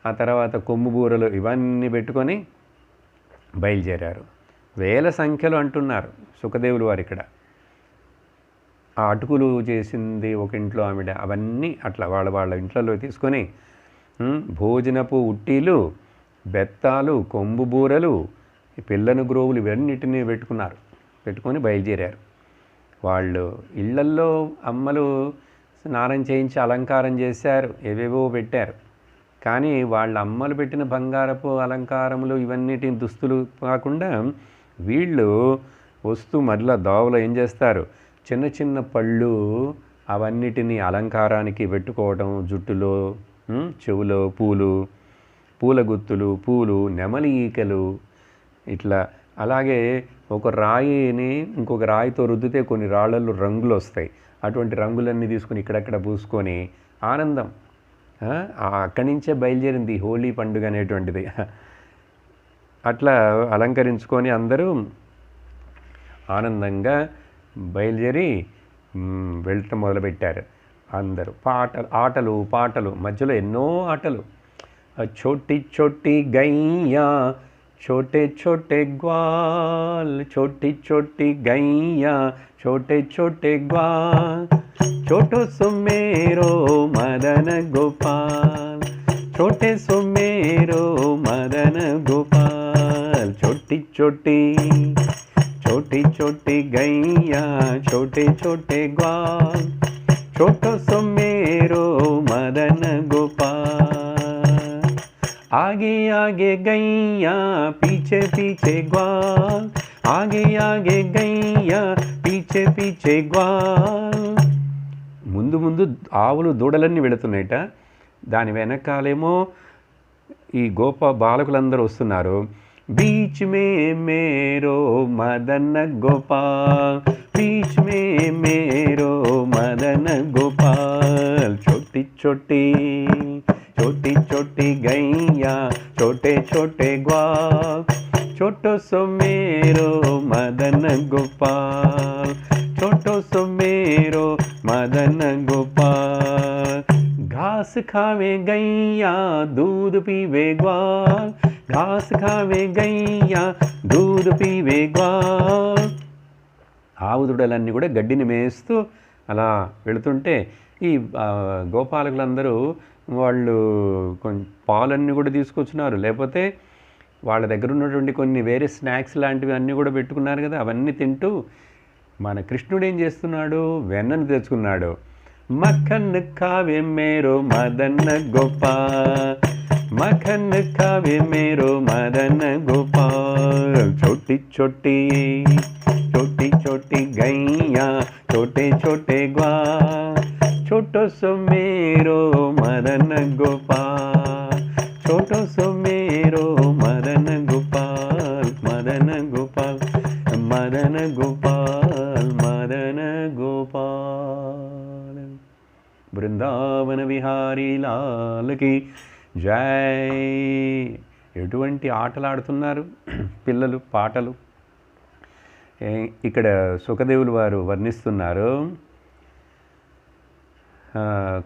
ఆ తర్వాత కొమ్ము బూరలు ఇవన్నీ పెట్టుకొని బయలుదేరారు. వేల సంఖ్యలో అంటున్నారు సుఖదేవులు వారు ఇక్కడ. ఆ అటుకులు చేసింది ఒక ఇంట్లో ఆవిడ, అవన్నీ అట్లా వాళ్ళ వాళ్ళ ఇంట్లలో తీసుకొని భోజనపు ఉట్టీలు, బెత్తాలు, కొంబు బూరలు, పిల్లను గ్రోవులు ఇవన్నిటినీ పెట్టుకొని బయలుదేరారు. వాళ్ళు ఇళ్లల్లో అమ్మలు స్నానం చేయించి అలంకారం చేశారు, ఏవేవో పెట్టారు. కానీ వాళ్ళ అమ్మలు పెట్టిన బంగారపు అలంకారములు ఇవన్నిటి దుస్తులు కాకుండా వీళ్ళు వస్తూ మరలా దావులో ఏం చేస్తారు, చిన్న చిన్న పళ్ళు అవన్నిటినీ అలంకారానికి పెట్టుకోవడం, జుట్టులో, చెవులో పూల గుత్తులు, పూలు, నెమలి ఈకలు, ఇట్లా. అలాగే ఒక రాయిని ఇంకొక రాయితో రుద్దితే కొన్ని రాళ్ళల్లో రంగులు వస్తాయి. అటువంటి రంగులన్నీ తీసుకుని ఇక్కడక్కడ పూసుకొని ఆనందం. అక్కడి నుంచే బయలుదేరింది హోలీ పండుగ అనేటువంటిది. అట్లా అలంకరించుకొని అందరూ ఆనందంగా బయలుదేరి వెళ్ళటం మొదలుపెట్టారు. అందరూ ఆటలు పాటలు, మధ్యలో ఎన్నో ఆటలు. చోటి చోటి గయ్యా, छोटे छोटे ग्वाल, छोटी छोटी गैया, छोटे छोटे ग्वाल, छोटो सुमेरो मदन गोपाल, छोटे सुमेरो मदन गोपाल, छोटी छोटी छोटी छोटी गैया, छोटे छोटे ग्वाल, छोटो सुमेरो मदन गोपाल, आगे आगे गैया पीछे पीछे ग्वाल, आगे आगे गैया पीछे पीछे ग्वाल. ముందు ముందు ఆవులు దూడలన్నీ వెళుతున్నాయట, దాని వెనకాలేమో ఈ బాలకులందరూ వస్తున్నారు. बीच में मेरो मदन गोपाल, बीच में मेरो मदन गोपाल, छोटी छोटी छोटी छोटी गैया, छोटे छोटे ग्वाल, छोटो सो मेरो मदन गोपाल, छोटो सो मेरो मदन गोपाल, घास खावे गैया दूध पीवे ग्वाल, घास खावे गैया दूध पीवे ग्वाल. ఆవుదుడలన్నీ కూడా గడ్డిని మేస్తూ అలా వెళుతుంటే ఈ గోపాలకులందరూ వాళ్ళు పాలన్నీ కూడా తీసుకొచ్చినారు, లేకపోతే వాళ్ళ దగ్గర ఉన్నటువంటి కొన్ని వేరే స్నాక్స్ లాంటివి అన్నీ కూడా పెట్టుకున్నారు కదా, అవన్నీ తింటూ మన కృష్ణుడు ఏం చేస్తున్నాడు, వెన్నను తెచ్చుకున్నాడు. మఖన్ కావే మేరో మదన గోపాల్, మఖన్ కావే మేరో మదన గోపాల్, छोटी छोटी छोटी छोटी गैया, छोटे छोटे ग्वाल, छोटो सो मेरो मदन गोपाल, छोटो सो मेरो मदन गोपाल, मदन गोपाल, मदन गोपाल, मदन गोपाल. బృందావన విహారీ లాల్కి జై. ఎటువంటి ఆటలు ఆడుతున్నారు పిల్లలు, పాటలు. ఇక్కడ సుఖదేవులు వారు వర్ణిస్తున్నారు.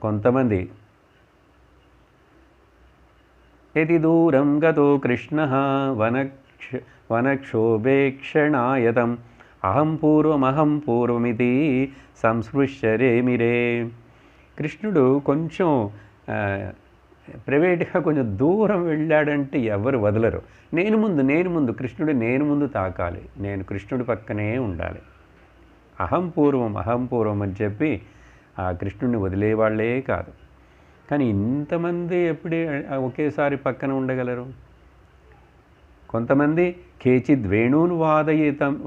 కొంతమంది యది దూరం గతో కృష్ణ వనక్షోభేక్షణాయతం అహం పూర్వమితి సంస్పృశ్యరేమిరే. కృష్ణుడు కొంచెం ప్రైవేట్గా కొంచెం దూరం వెళ్ళాడంటే ఎవరు వదలరు. నేను ముందు కృష్ణుడు నేను ముందు తాకాలి, నేను కృష్ణుడి పక్కనే ఉండాలి. అహం పూర్వం అని చెప్పి ఆ కృష్ణుడిని వదిలేవాళ్లే కాదు. కానీ ఇంతమంది ఎప్పుడే ఒకేసారి పక్కన ఉండగలరు? కొంతమంది కేచిద్ వేణూను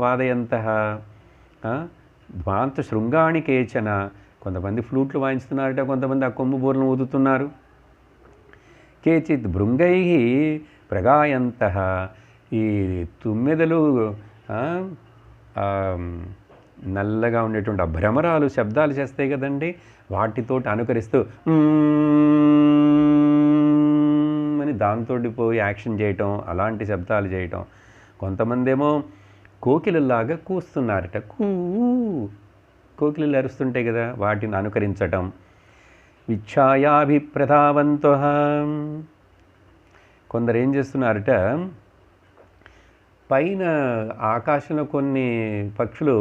వాదయంతః భాంత శృంగాణి కేచన. కొంతమంది ఫ్లూట్లు వాయించుతున్నారట, కొంతమంది ఆ కొమ్ము బోర్లను ఊదుతున్నారు. కేచిత్ భృంగై ప్రగాయంతః. ఈ తుమ్మెదలు నల్లగా ఉండేటువంటి భ్రమరాలు శబ్దాలు చేస్తాయి కదండి, వాటితోటి అనుకరిస్తూ అని దాంతో పోయి యాక్షన్ చేయటం, అలాంటి శబ్దాలు చేయటం. కొంతమంది ఏమో కోకిలలాగా కూస్తున్నారట, కోకిలలు అరుస్తుంటాయి కదా, వాటిని అనుకరించటం. విచ్ఛాయాభిప్రధావంతో. కొందరు ఏం చేస్తున్నారట, పైన ఆకాశంలో కొన్ని పక్షులు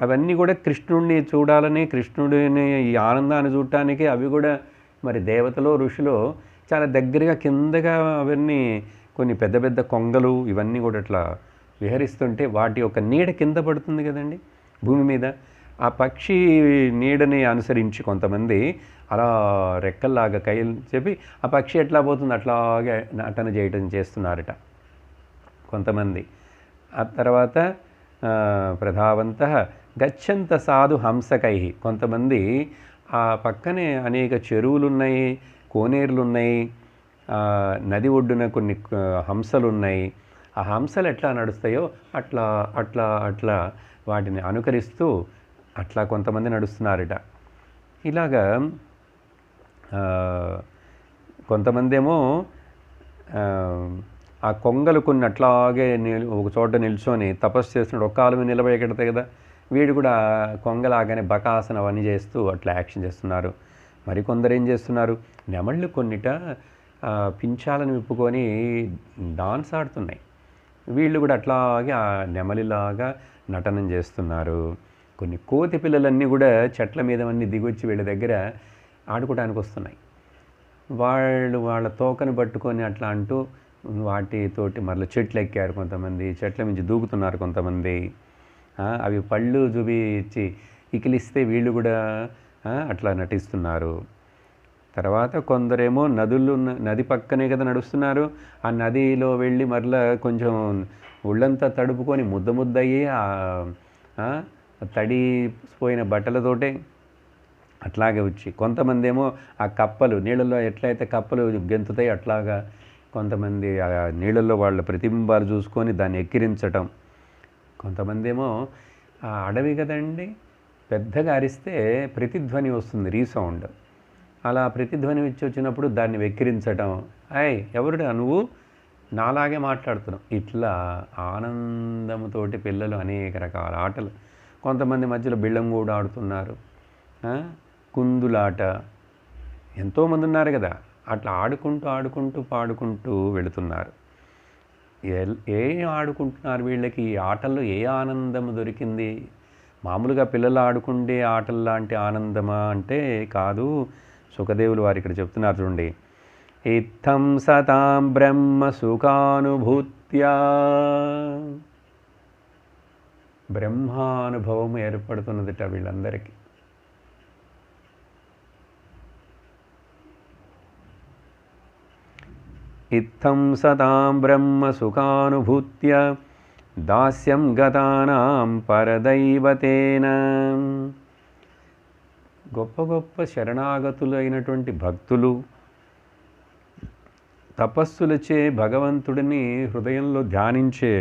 అవన్నీ కూడా కృష్ణుడిని చూడాలని, కృష్ణుడిని ఈ ఆనందాన్ని చూడటానికి అవి కూడా మరి దేవతలో ఋషులో చాలా దగ్గరగా కిందగా అవన్నీ కొన్ని పెద్ద పెద్ద కొంగలు ఇవన్నీ కూడా అట్లా విహరిస్తుంటే వాటి యొక్క నీడ కింద పడుతుంది కదండి భూమి మీద. ఆ పక్షి నీడని అనుసరించి కొంతమంది అలా రెక్కల్లాగా కైలు చెప్పి ఆ పక్షి ఎట్లా పోతుంది అట్లాగే నటన చేయటం చేస్తున్నారట కొంతమంది. ఆ తర్వాత ప్రధావంత గచ్చంత సాధు హంసకై, కొంతమంది ఆ పక్కనే అనేక చెరువులు ఉన్నాయి, కోనేరులు ఉన్నాయి, నది ఒడ్డున కొన్ని హంసలు ఉన్నాయి. ఆ హంసలు ఎట్లా నడుస్తాయో అట్లా అట్లా అట్లా వాటిని అనుకరిస్తూ అట్లా కొంతమంది నడుస్తున్నారట. ఇలాగా కొంతమంది ఏమో ఆ కొంగలు కొన్ని అట్లాగే ఒక చోట నిల్చొని తపస్సు చేస్తున్నాడు, ఒక్క కాలు మీద నిలబెడతాయి కదా, వీడు కూడా కొంగలాగానే బకాసన అవన్నీ చేస్తూ అట్లా యాక్షన్ చేస్తున్నారు. మరికొందరు ఏం చేస్తున్నారు, నెమళ్ళు కొన్నిట పించాలను విప్పుకొని డాన్స్ ఆడుతున్నాయి, వీళ్ళు కూడా అట్లాగే ఆ నెమలిలాగా నటనం చేస్తున్నారు. కొన్ని కోతి పిల్లలన్నీ కూడా చెట్ల మీద అన్నీ దిగొచ్చి వీళ్ళ దగ్గర ఆడుకోవడానికి వస్తున్నాయి. వాళ్ళ తోకను పట్టుకొని అట్లా అంటూ వాటితోటి మరల చెట్లు ఎక్కారు కొంతమంది, చెట్ల నుంచి దూకుతున్నారు కొంతమంది. అవి పళ్ళు చూపించి ఇకిలిస్తే వీళ్ళు కూడా అట్లా నటిస్తున్నారు. తర్వాత కొందరేమో నది పక్కనే కదా నడుస్తున్నారు, ఆ నదిలో వెళ్ళి మరలా కొంచెం ఒళ్ళంతా తడుపుకొని ముద్దయ్యి తడిపోయిన బట్టలతోటే అట్లాగే వచ్చి, కొంతమంది ఏమో ఆ కప్పలు నీళ్ళల్లో ఎట్లయితే కప్పలు గెంతుతాయి అట్లాగా కొంతమంది ఆ నీళ్ళల్లో వాళ్ళ ప్రతిబింబాలు చూసుకొని దాన్ని ఎక్కిరించటం. కొంతమంది ఏమో ఆ అడవి కదండి, పెద్దగా అరిస్తే ప్రతిధ్వని వస్తుంది, రీసౌండ్, అలా ప్రతిధ్వని వచ్చినప్పుడు దాన్ని వెక్కిరించటం. ఎవరుడా నువ్వు నాలాగే మాట్లాడుతున్నావు, ఇట్లా ఆనందంతోటి పిల్లలు అనేక రకాల ఆటలు. కొంతమంది మధ్యలో బిళ్ళం కూడా ఆడుతున్నారు, కుందులాట, ఎంతోమంది ఉన్నారు కదా, అట్లా ఆడుకుంటూ పాడుకుంటూ వెళుతున్నారు. ఏం ఆడుకుంటున్నారు వీళ్ళకి, ఈ ఆటల్లో ఏ ఆనందం దొరికింది? మామూలుగా పిల్లలు ఆడుకుంటే ఆటలు లాంటి ఆనందమా అంటే కాదు. సుఖదేవులు వారు ఇక్కడ చెప్తున్నారు చూడండి, ఇత్థం సతాం బ్రహ్మ సుఖానుభూత్యా, బ్రహ్మానుభవం ఏర్పడుతున్నదిట వీళ్ళందరికీ. ఇత్థం సతాం బ్రహ్మ సుఖానుభూత్య దాస్యం గతానాం పరదైవతేన. గొప్ప గొప్ప శరణాగతులైనటువంటి భక్తులు తపస్సులచే భగవంతుడిని హృదయంలో ధ్యానించే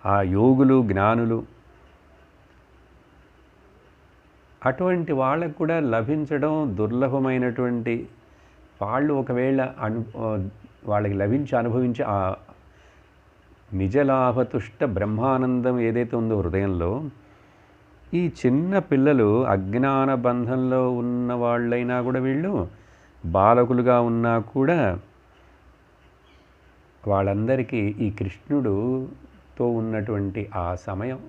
ఆ యోగులు జ్ఞానులు, అటువంటి వాళ్ళకు కూడా లభించడం దుర్లభమైనటువంటి వాళ్ళు ఒకవేళ వాళ్ళకి లభించి అనుభవించే ఆ నిజలాభతుష్ట బ్రహ్మానందం ఏదైతే ఉందో హృదయంలో, ఈ చిన్న పిల్లలు అజ్ఞాన బంధంలో ఉన్న వాళ్ళైనా కూడా, వీళ్ళు బాలకులుగా ఉన్నా కూడా వాళ్ళందరికీ ఈ కృష్ణుడుతో ఉన్నటువంటి ఆ సమయం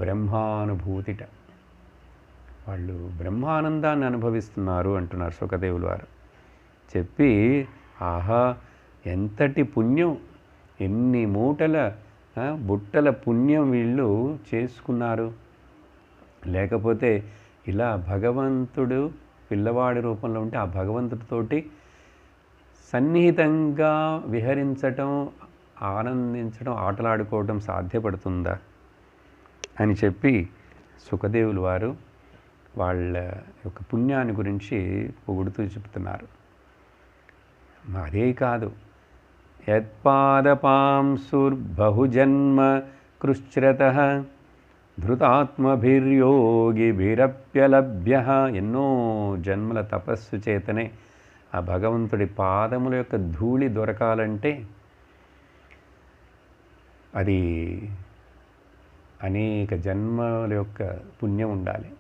బ్రహ్మానుభూతిట, వాళ్ళు బ్రహ్మానందాన్ని అనుభవిస్తున్నారు అంటున్నారు సుఖదేవులు వారు. చెప్పి ఆహా ఎంతటి పుణ్యం, ఎన్ని మూటల బుట్టల పుణ్యం వీళ్ళు చేసుకున్నారు. లేకపోతే ఇలా భగవంతుడు పిల్లవాడి రూపంలో ఉంటే ఆ భగవంతుడితోటి సన్నిహితంగా విహరించటం, ఆనందించడం, ఆటలాడుకోవడం సాధ్యపడుతుందా అని చెప్పి సుఖదేవులు వారు వాళ్ళ యొక్క పుణ్యాన్ని గురించి పొగుడుతూ చెప్తున్నారు. అదే కాదు, యత్పాదపాంసుర్బహుజన్మ కృచ్ఛ్రతః ధృతాత్మభిర్యోగిభిరప్యలభ్య. ఎన్నో జన్మల తపస్సు చేతనే ఆ భగవంతుడి పాదముల యొక్క ధూళి దొరకాలంటే అది అనేక జన్మల యొక్క పుణ్యం ఉండాలి.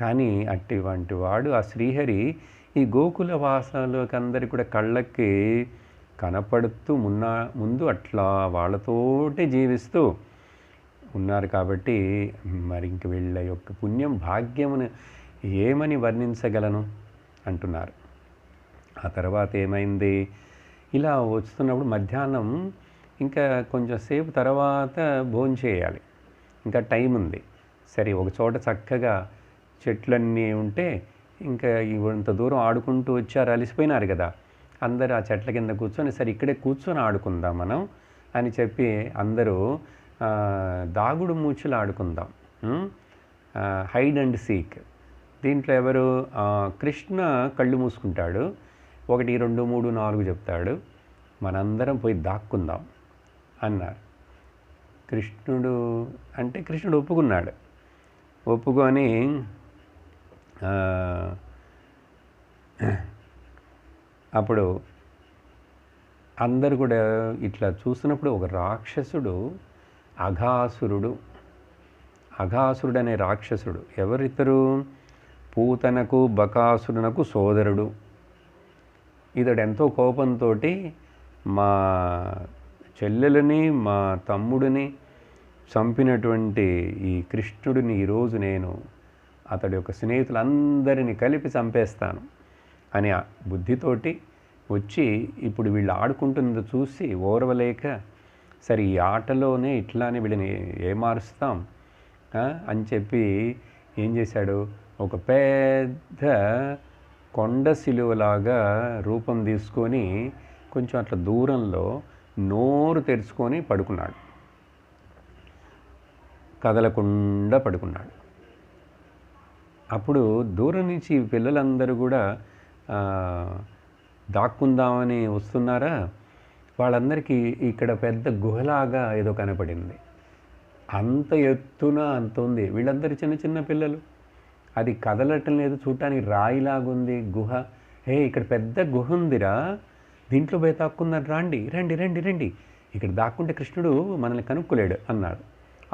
కానీ అటువంటి వాడు ఆ శ్రీహరి ఈ గోకుల వాసాలకు అందరికీ కూడా కళ్ళకి కనపడుతూ ముందు అట్లా వాళ్ళతోటే జీవిస్తూ ఉన్నారు కాబట్టి మరి ఇంక వీళ్ళ యొక్క పుణ్యం భాగ్యమును ఏమని వర్ణించగలను అంటున్నారు. ఆ తర్వాత ఏమైంది, ఇలా వస్తున్నప్పుడు మధ్యాహ్నం ఇంకా కొంచెం సేపు తర్వాత భోంచేయాలి, ఇంకా టైం ఉంది. సరే ఒక చోట చక్కగా చెట్లన్నీ ఉంటే ఇంకా ఇంత దూరం ఆడుకుంటూ వచ్చారు, అలసిపోయినారు కదా, అందరూ ఆ చెట్ల కింద కూర్చొని సరే ఇక్కడే కూర్చొని ఆడుకుందాం మనం అని చెప్పి అందరూ దాగుడు మూచులు ఆడుకుందాం, హైడ్ అండ్ సీక్. దీంట్లో ఎవరు, కృష్ణ కళ్ళు మూసుకుంటాడు, 1 2 3 4 చెప్తాడు, మనందరం పోయి దాక్కుందాం అన్నారు. కృష్ణుడు ఒప్పుకున్నాడు. ఒప్పుకొని అప్పుడు అందరు కూడా ఇట్లా చూసినప్పుడు ఒక రాక్షసుడు, అఘాసురుడు అనే రాక్షసుడు, ఎవరిద్దరు, పూతనకు బకాసురునకు సోదరుడు. ఇతడు ఎంతో కోపంతో మా చెల్లెలని మా తమ్ముడిని చంపినటువంటి ఈ కృష్ణుడిని ఈరోజు నేను అతడి యొక్క స్నేహితులందరినీ కలిపి చంపేస్తాను అని ఆ బుద్ధితోటి వచ్చి ఇప్పుడు వీళ్ళు ఆడుకుంటున్నది చూసి ఓర్వలేక సరే ఈ ఆటలోనే ఇట్లానే వీళ్ళని ఏమారుస్తాం అని చెప్పి ఏం చేశాడు, ఒక పెద్ద కొండ శిలువలాగా రూపం తీసుకొని కొంచెం అట్లా దూరంలో నోరు తెరుచుకొని పడుకున్నాడు, కదలకుండా పడుకున్నాడు. అప్పుడు దూరం నుంచి పిల్లలందరూ కూడా దాక్కుందామని వస్తున్నారా, వాళ్ళందరికీ ఇక్కడ పెద్ద గుహలాగా ఏదో కనపడింది. అంత ఎత్తున అంత ఉంది, వీళ్ళందరూ చిన్న చిన్న పిల్లలు, అది కదలటం లేదు, చూడటానికి రాయిలాగుంది గుహ. ఇక్కడ పెద్ద గుహ ఉందిరా, దీంట్లో పోయి దాక్కున్నారు, రండి రండి రండి రండి, ఇక్కడ దాక్కుంటే కృష్ణుడు మనల్ని కనుక్కోలేడు అన్నాడు.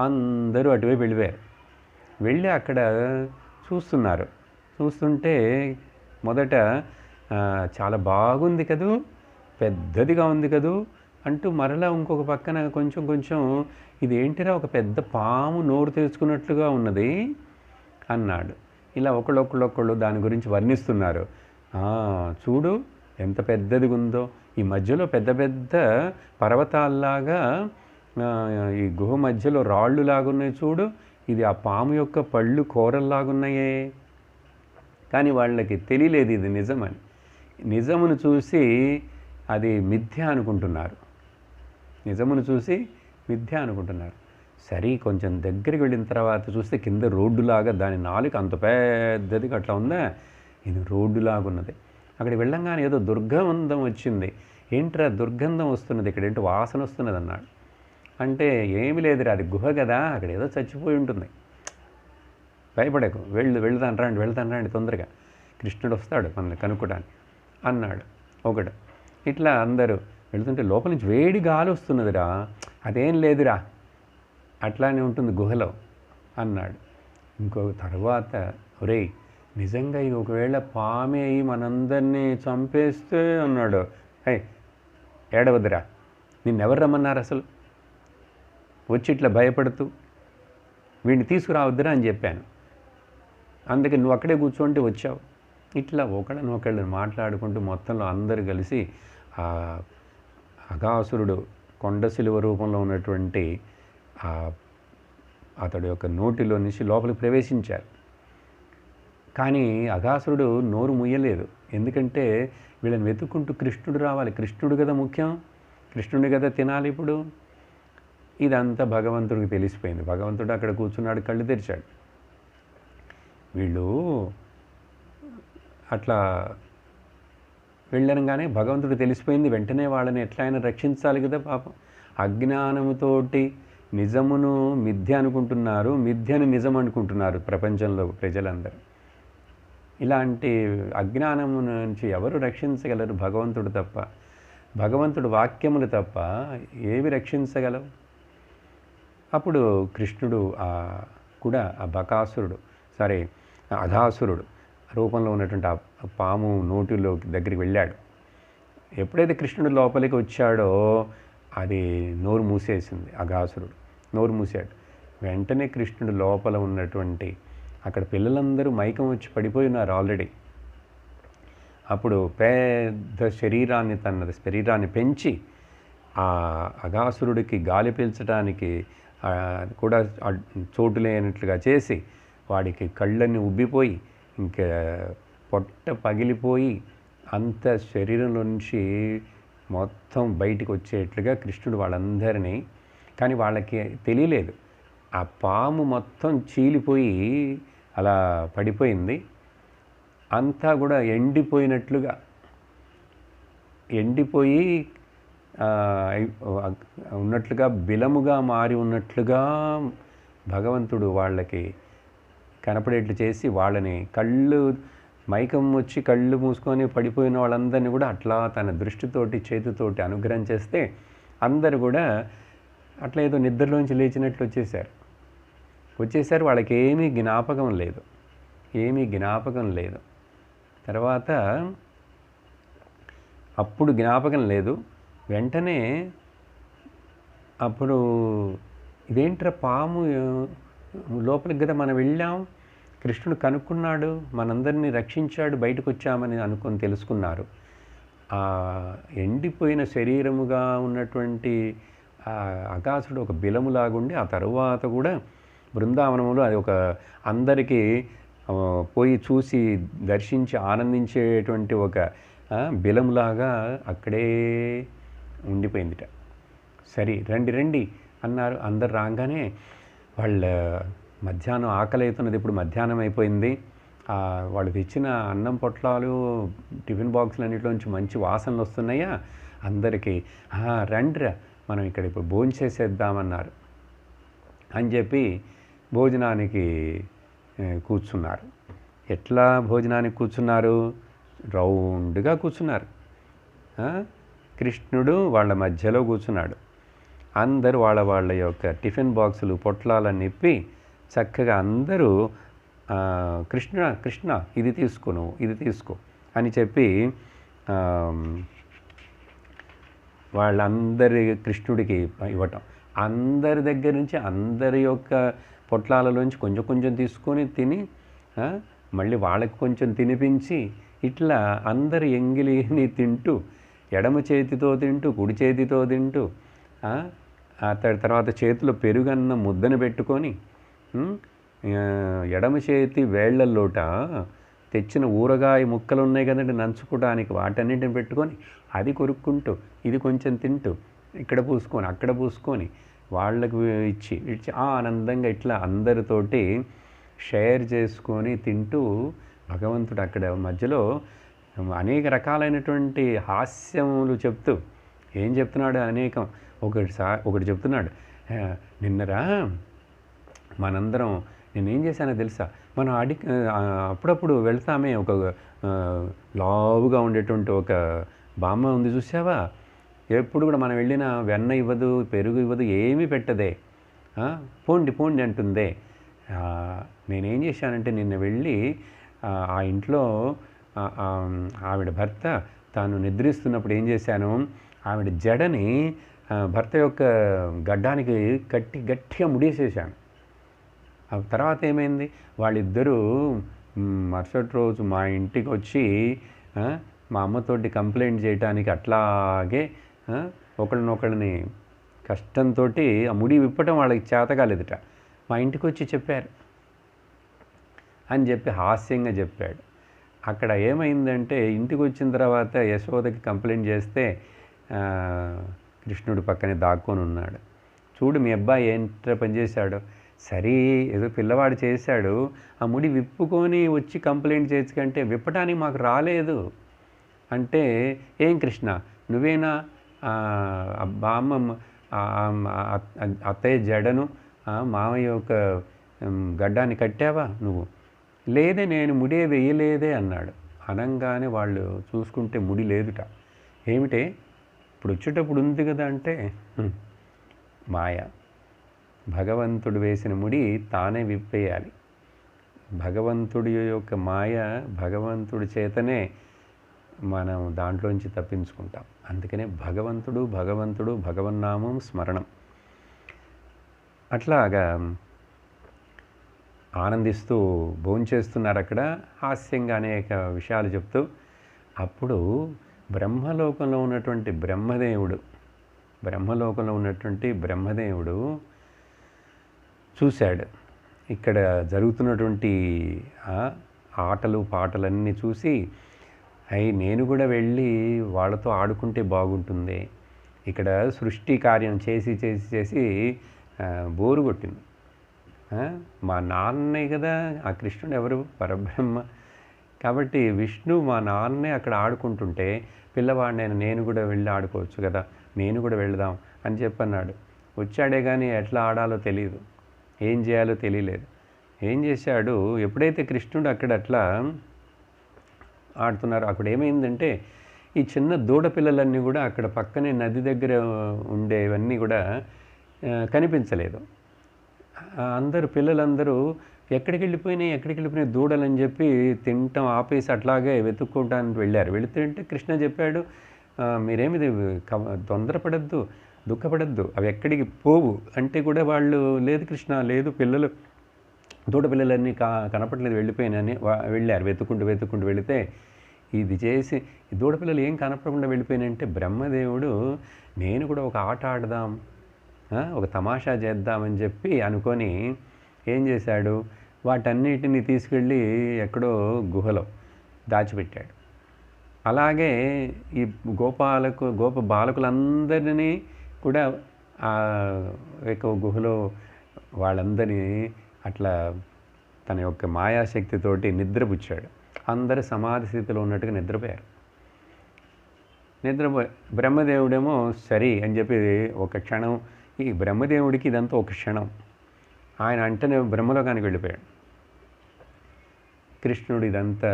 అందరూ అటువైపు వెళ్ళిపోయారు. వెళ్ళి అక్కడ చూస్తున్నారు. చూస్తుంటే మొదట చాలా బాగుంది కదూ, పెద్దదిగా ఉంది కదూ అంటూ మరలా ఇంకొక పక్కన కొంచెం కొంచెం ఇది ఏంటిరా ఒక పెద్ద పాము నోరు తెరుచుకున్నట్లుగా ఉన్నది అన్నాడు. ఇలా ఒకళ్ళొకళ్ళు దాని గురించి వర్ణిస్తున్నారు. చూడు ఎంత పెద్దది ఉందో, ఈ మధ్యలో పెద్ద పెద్ద పర్వతాల్లాగా ఈ గుహ మధ్యలో రాళ్ళు లాగున్నాయి చూడు, ఇది ఆ పాము యొక్క పళ్ళు కూరల్లాగున్నాయే. కానీ వాళ్ళకి తెలియలేదు ఇది నిజమని. నిజమును చూసి అది మిథ్య అనుకుంటున్నారు, నిజమును చూసి మిథ్య అనుకుంటున్నారు. సరే కొంచెం దగ్గరికి వెళ్ళిన తర్వాత చూస్తే కింద రోడ్డులాగా దాని నాలుక అంత పెద్దదిగా అట్లా ఉందా, ఇది రోడ్డులాగా ఉన్నది. అక్కడికి వెళ్ళంగానే ఏదో దుర్గంధం వచ్చింది. ఏంట్రా దుర్గంధం వస్తున్నది, ఇక్కడ ఏంటో వాసన వస్తున్నది అన్నాడు. అంటే ఏమి లేదురా, అది గుహ కదా, అక్కడ ఏదో చచ్చిపోయి ఉంటుంది, భయపడకు, వెళ్తాను రండి తొందరగా, కృష్ణుడు వస్తాడు మనల్ని కనుక్కోడానికి అన్నాడు ఒకడు. ఇట్లా అందరూ వెళ్తుంటే లోపల నుంచి వేడి గాలి వస్తున్నదిరా, అదేం లేదురా అట్లానే ఉంటుంది గుహలో అన్నాడు. ఇంకో తర్వాత ఒరేయ్ నిజంగా ఇది ఒకవేళ పామే అయి మనందరినీ చంపేస్తే అన్నాడు. ఏడవద్దురా, నిన్నెవరు రమ్మన్నారు అసలు, వచ్చి ఇట్లా భయపడుతూ వీడిని తీసుకురావద్దురా అని చెప్పాను, అందుకే నువ్వు అక్కడే కూర్చోంటే వచ్చావు. ఇట్లా ఒకళ్ళని మాట్లాడుకుంటూ మొత్తంలో అందరూ కలిసి ఆ అఘాసురుడు కొండ శిలువ రూపంలో ఉన్నటువంటి అతడి యొక్క నోటిలో నుంచి లోపలికి ప్రవేశించారు. కానీ అఘాసురుడు నోరు ముయ్యలేదు, ఎందుకంటే వీళ్ళని వెతుక్కుంటూ కృష్ణుడు రావాలి, కృష్ణుడు కదా ముఖ్యం, కృష్ణుడి కదా తినాలి ఇప్పుడు. ఇదంతా భగవంతుడికి తెలిసిపోయింది. భగవంతుడు అక్కడ కూర్చున్నాడు, కళ్ళు తెరిచాడు. వీళ్ళు అట్లా వెళ్ళనగానే భగవంతుడు తెలిసిపోయింది. వెంటనే వాళ్ళని ఎట్లయినా రక్షించాలి కదా పాపం. అజ్ఞానముతోటి నిజమును మిథ్య అనుకుంటున్నారు, మిథ్యను నిజం అనుకుంటున్నారు ప్రపంచంలో ప్రజలందరూ. ఇలాంటి అజ్ఞానము నుంచి ఎవరు రక్షించగలరు? భగవంతుడు తప్ప, భగవంతుడు వాక్యములు తప్ప ఏవి రక్షించగలవు? అప్పుడు కృష్ణుడు కూడా ఆ బకాసురుడు అఘాసురుడు రూపంలో ఉన్నటువంటి ఆ పాము నోటిలో దగ్గరికి వెళ్ళాడు. ఎప్పుడైతే కృష్ణుడు లోపలికి వచ్చాడో అది నోరు మూసేసింది. అఘాసురుడు నోరు మూసాడు. వెంటనే కృష్ణుడు లోపల ఉన్నటువంటి అక్కడ పిల్లలందరూ మైకం వచ్చి పడిపోయి ఉన్నారు ఆల్రెడీ. అప్పుడు పెద్ద శరీరాన్ని పెంచి ఆ అఘాసురుడికి గాలి పీల్చడానికి కూడా చోటు లేనట్లుగా చేసి వాడికి కళ్ళన్నీ ఉబ్బిపోయి ఇంకా పొట్ట పగిలిపోయి అంత శరీరంలో నుంచి మొత్తం బయటికి వచ్చేట్లుగా కృష్ణుడు వాళ్ళందరినీ, కానీ వాళ్ళకి తెలియలేదు ఆ పాము మొత్తం చీలిపోయి అలా పడిపోయింది. అంతా కూడా ఎండిపోయి ఉన్నట్లుగా బిలముగా మారి ఉన్నట్లుగా భగవంతుడు వాళ్ళకి కనపడేట్లు చేసి వాళ్ళని మైకం వచ్చి కళ్ళు మూసుకొని పడిపోయిన వాళ్ళందరినీ కూడా అట్లా తన దృష్టితోటి చేతితోటి అనుగ్రహం చేస్తే అందరు కూడా అట్లా ఏదో నిద్రలోంచి లేచినట్లు వచ్చేసారు. వాళ్ళకి ఏమీ జ్ఞాపకం లేదు. తర్వాత అప్పుడు జ్ఞాపకం లేదు. వెంటనే అప్పుడు ఇదేంట్రా పాము లోపలికి కదా మనం వెళ్ళాం, కృష్ణుడు కనుక్కున్నాడు, మనందరినీ రక్షించాడు, బయటకు వచ్చామని అనుకొని తెలుసుకున్నారు. ఆ ఎండిపోయిన శరీరముగా ఉన్నటువంటి అఘాసుడు ఒక బిలములాగుండి ఆ తరువాత కూడా బృందావనంలో అది ఒక అందరికీ పోయి చూసి దర్శించి ఆనందించేటువంటి ఒక బిలములాగా అక్కడే ఉండిపోయిందిట. సరే రండి అన్నారు. అందరు రాగానే వాళ్ళ మధ్యాహ్నం ఆకలి అవుతున్నది. ఇప్పుడు మధ్యాహ్నం అయిపోయింది. వాళ్ళు తెచ్చిన అన్నం పొట్లాలు టిఫిన్ బాక్సులన్నిటిలోంచి మంచి వాసనలు వస్తున్నాయా అందరికీ. రండిరా మనం ఇక్కడ ఇప్పుడు భోజనం చేసేద్దామన్నారు అని చెప్పి భోజనానికి కూర్చున్నారు. ఎట్లా భోజనానికి కూర్చున్నారు? రౌండ్గా కూర్చున్నారు. కృష్ణుడు వాళ్ళ మధ్యలో కూర్చున్నాడు. అందరూ వాళ్ళ యొక్క టిఫిన్ బాక్సులు పొట్లాలను నిప్పి చక్కగా అందరూ కృష్ణ ఇది తీసుకో, నువ్వు ఇది తీసుకో అని చెప్పి వాళ్ళందరి కృష్ణుడికి ఇవ్వటం. అందరి దగ్గర నుంచి అందరి యొక్క పొట్లాలలోంచి కొంచెం తీసుకొని తిని మళ్ళీ వాళ్ళకి కొంచెం తినిపించి ఇట్లా అందరు ఎంగిలిని తింటూ ఎడమ చేతితో తింటూ కుడి చేతితో తింటూ తర్వాత చేతిలో పెరుగన్న ముద్దను పెట్టుకొని ఎడమ చేతి వేళ్లలోట తెచ్చిన ఊరగాయ ముక్కలు ఉన్నాయి కదండి నంచుకోవడానికి, వాటన్నిటిని పెట్టుకొని అది కొరుక్కుంటూ ఇది కొంచెం తింటూ ఇక్కడ పూసుకొని అక్కడ పూసుకొని వాళ్ళకు ఇచ్చి ఆనందంగా ఇట్లా అందరితోటి షేర్ చేసుకొని తింటూ భగవంతుడు అక్కడ మధ్యలో అనేక రకాలైనటువంటి హాస్యములు చెప్తూ ఏం చెప్తున్నాడు అనేకం. ఒకటి చెప్తున్నాడు, నిన్నరా మనందరం నేనేం చేశానో తెలుసా, మనం అప్పుడప్పుడు వెళ్తామే ఒక లావుగా ఉండేటువంటి ఒక బామ్మ ఉంది చూసావా, ఎప్పుడు కూడా మనం వెళ్ళిన వెన్న ఇవ్వదు, పెరుగు ఇవ్వదు, ఏమీ పెట్టదే, పోండి అంటుందే. నేనేం చేశానంటే నిన్న వెళ్ళి ఆ ఇంట్లో ఆవిడ భర్త తాను నిద్రిస్తున్నప్పుడు ఏం చేశాను, ఆవిడ జడని భర్త యొక్క గడ్డానికి గట్టిగా ముడేసేసాను. ఆ తర్వాత ఏమైంది, వాళ్ళిద్దరూ మరుసటి రోజు మా ఇంటికి వచ్చి మా అమ్మతోటి కంప్లైంట్ చేయడానికి అట్లాగే ఒకళ్ళని కష్టంతో ఆ ముడి విప్పటం వాళ్ళకి చేత కాలేదుట, మా ఇంటికి వచ్చి చెప్పారు అని చెప్పి హాస్యంగా చెప్పాడు. అక్కడ ఏమైందంటే ఇంటికి వచ్చిన తర్వాత యశోదకి కంప్లైంట్ చేస్తే కృష్ణుడు పక్కనే దాక్కొని ఉన్నాడు. చూడు మీ అబ్బాయి ఏంట్రా పనిచేశాడు, సరే ఏదో పిల్లవాడు చేశాడు, ఆ ముడి విప్పుకొని వచ్చి కంప్లైంట్ చేయొచ్చు కంటే విప్పటానికి మాకు రాలేదు అంటే, ఏం కృష్ణ నువ్వేనా బామ్మ అత్తయ్య జడను మామయ్య యొక్క గడ్డాన్ని కట్టావా నువ్వు? లేదే, నేను ముడే వేయలేదే అన్నాడు. అనంగానే వాళ్ళు చూసుకుంటే ముడి లేదుట. ఏమిటే ఇప్పుడు వచ్చేటప్పుడు ఉంది కదా అంటే, మాయ, భగవంతుడు వేసిన ముడి తానే విప్పేయాలి. భగవంతుడి యొక్క మాయ భగవంతుడి చేతనే మనం దాంట్లోంచి తప్పించుకుంటాం. అందుకనే భగవంతుడు, భగవంతుడు, భగవన్నామం స్మరణం. అట్లాగా ఆనందిస్తూ భోంచేస్తున్నారు అక్కడ, హాస్యంగా అనేక విషయాలు చెప్తూ. అప్పుడు బ్రహ్మలోకంలో ఉన్నటువంటి బ్రహ్మదేవుడు చూశాడు. ఇక్కడ జరుగుతున్నటువంటి ఆటలు పాటలన్నీ చూసి, నేను కూడా వెళ్ళి వాళ్ళతో ఆడుకుంటే బాగుంటుంది. ఇక్కడ సృష్టి కార్యం చేసి చేసి చేసి బోరు కొట్టింది. మా నాన్నే కదా, ఆ కృష్ణుడు ఎవరు? పరబ్రహ్మ. కాబట్టి విష్ణు మా నాన్నే అక్కడ ఆడుకుంటుంటే పిల్లవాడినైనా నేను కూడా వెళ్ళి ఆడుకోవచ్చు కదా, నేను కూడా వెళదాం అని చెప్పన్నాడు. వచ్చాడే కానీ ఎట్లా ఆడాలో తెలియదు, ఏం చేయాలో తెలియలేదు. ఏం చేశాడు, ఎప్పుడైతే కృష్ణుడు అక్కడ అట్లా ఆడుతున్నారు, అక్కడ ఏమైందంటే ఈ చిన్న దూడ పిల్లలన్నీ కూడా అక్కడ పక్కనే నది దగ్గర ఉండేవన్నీ కూడా కనిపించలేదు. పిల్లలందరూ ఎక్కడికి వెళ్ళిపోయినాయి దూడలని చెప్పి తినటం ఆపేసి అట్లాగే వెతుక్కోవడానికి వెళ్ళారు. వెళుతుంటే కృష్ణ చెప్పాడు, మీరేమి తొందరపడద్దు, దుఃఖపడద్దు, అవి ఎక్కడికి పోవు అంటే కూడా వాళ్ళు, లేదు కృష్ణ లేదు, దూడ పిల్లలన్నీ కనపడలేదు, వెళ్ళిపోయినని వెళ్ళారు. వెతుక్కుంటూ వెళితే ఇది చేసి ఈ దూడ పిల్లలు ఏం కనపడకుండా వెళ్ళిపోయినంటే బ్రహ్మదేవుడు నేను కూడా ఒక ఆట ఆడదాం, ఒక తమాషా చేద్దామని చెప్పి అనుకొని ఏం చేశాడు, వాటన్నిటిని తీసుకెళ్ళి ఎక్కడో గుహలో దాచిపెట్టాడు. అలాగే ఈ గోప బాలకులందరినీ కూడా ఒక గుహలో వాళ్ళందరినీ అట్లా తన యొక్క మాయాశక్తితోటి నిద్రపుచ్చాడు. అందరూ సమాధి స్థితిలో ఉన్నట్టుగా నిద్రపోయారు. బ్రహ్మదేవుడేమో సరి అని చెప్పి ఒక క్షణం, ఈ బ్రహ్మదేవుడికి ఇదంతా ఒక క్షణం, ఆయన అంటేనే బ్రహ్మలోకానికి వెళ్ళిపోయాడు. కృష్ణుడు ఇదంతా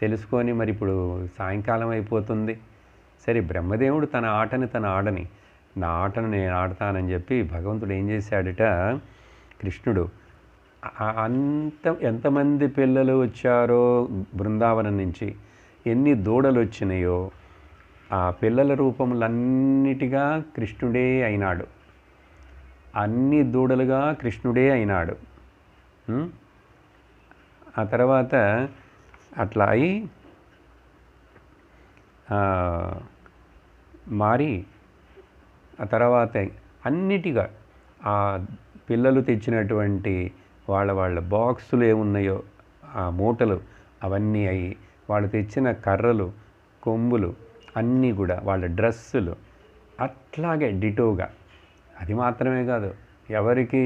తెలుసుకొని మరి ఇప్పుడు సాయంకాలం అయిపోతుంది, సరే బ్రహ్మదేవుడు తన ఆటని ఆడని, నా ఆటను నేను ఆడతానని చెప్పి భగవంతుడు ఏం చేశాడట, కృష్ణుడు ఎంతమంది పిల్లలు వచ్చారో బృందావనం నుంచి, ఎన్ని దూడలు వచ్చినాయో ఆ పిల్లల రూపములన్నిటిగా కృష్ణుడే అయినాడు, అన్ని దూడలుగా కృష్ణుడే అయినాడు. ఆ తర్వాత అట్లా అయి మారి ఆ తర్వాత అన్నిటిగా ఆ పిల్లలు తెచ్చినటువంటి వాళ్ళ బాక్సులు ఏమున్నాయో ఆ మూటలు అవన్నీ అయ్యి, వాళ్ళు తెచ్చిన కర్రలు కొమ్ములు అన్నీ కూడా, వాళ్ళ డ్రెస్సులు అట్లాగే డిటోగా. అది మాత్రమే కాదు, ఎవరికి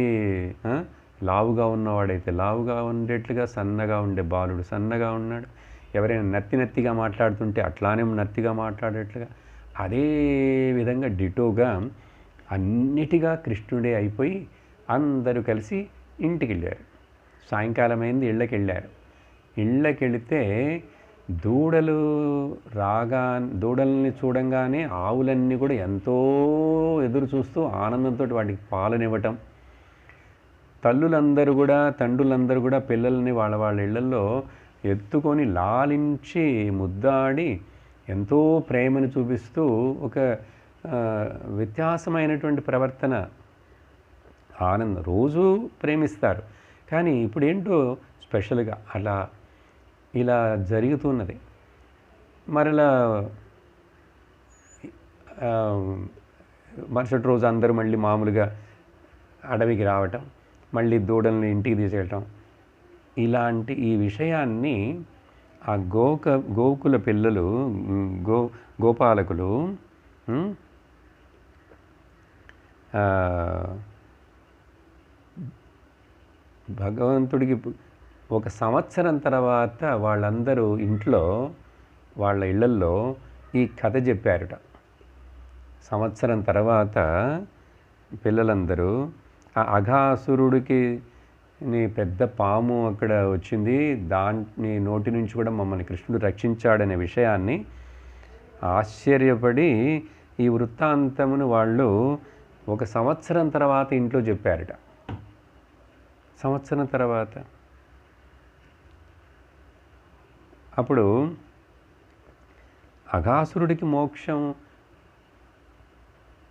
లావుగా ఉన్నవాడైతే లావుగా ఉండేట్లుగా, సన్నగా ఉండే బాలుడు సన్నగా ఉన్నాడు, ఎవరైనా నత్తిగా మాట్లాడుతుంటే అట్లానే నత్తిగా మాట్లాడేట్లుగా, అదే విధంగా డిటోగా అన్నిటిగా కృష్ణుడే అయిపోయి అందరూ కలిసి ఇంటికి వెళ్ళారు. సాయంకాలం అయింది, ఇళ్ళకి వెళితే దూడల్ని చూడంగానే ఆవులన్నీ కూడా ఎంతో ఎదురు చూస్తూ ఆనందంతో వాటికి పాలనివ్వటం, తండ్రులందరూ కూడా పిల్లల్ని వాళ్ళ ఇళ్లలో ఎత్తుకొని లాలించి ముద్దాడి ఎంతో ప్రేమను చూపిస్తూ ఒక వ్యత్యాసమైనటువంటి ప్రవర్తన, ఆనందం. రోజూ ప్రేమిస్తారు కానీ ఇప్పుడు ఏంటో స్పెషల్గా అలా ఇలా జరుగుతున్నది. మరలా మరుసటి రోజు అందరూ మళ్ళీ మామూలుగా అడవికి రావటం, మళ్ళీ దూడల్ని ఇంటికి తీసుకెళ్ళటం, ఇలాంటి ఈ విషయాన్ని ఆ గోకుల పిల్లలు, గోపాలకులు భగవంతుడికి ఒక సంవత్సరం తర్వాత వాళ్ళందరూ వాళ్ళ ఇళ్ళల్లో ఈ కథ చెప్పారట. సంవత్సరం తర్వాత పిల్లలందరూ ఆ అఘాసురుడికి పెద్ద పాము అక్కడ వచ్చింది, దాని నోటి నుంచి కూడా మమ్మల్ని కృష్ణుడు రక్షించాడనే విషయాన్ని ఆశ్చర్యపడి ఈ వృత్తాంతమును వాళ్ళు ఒక సంవత్సరం తర్వాత ఇంట్లో చెప్పారట. సంవత్సరం తర్వాత అప్పుడు అఘాసురుడికి మోక్షం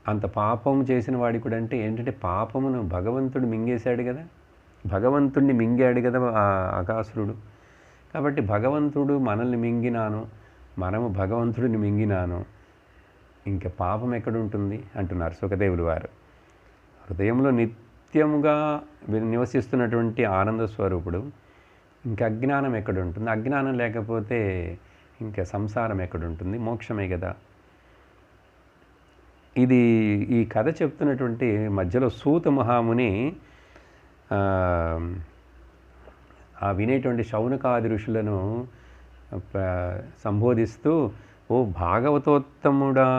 అంత పాపం చేసిన వాడి కూడా అంటే ఏంటంటే పాపమును భగవంతుడు మింగేశాడు కదా, భగవంతుడిని మింగాడు కదా ఆ అఘాసురుడు. కాబట్టి భగవంతుడు మనల్ని మింగినాను, మనము భగవంతుడిని మింగినాను, ఇంకా పాపం ఎక్కడుంటుంది అంటున్నారు సుఖదేవులు వారు. హృదయంలో నిత్యముగా నివసిస్తున్నటువంటి ఆనంద స్వరూపుడు, ఇంకా అజ్ఞానం ఎక్కడుంటుంది? అజ్ఞానం లేకపోతే ఇంకా సంసారం ఎక్కడుంటుంది? మోక్షమే కదా. ఇది ఈ కథ చెప్తున్నటువంటి మధ్యలో సూత మహాముని ఆ వినేటువంటి శౌనకాది ఋషులను సంబోధిస్తూ ఓ భాగవతోత్తముడా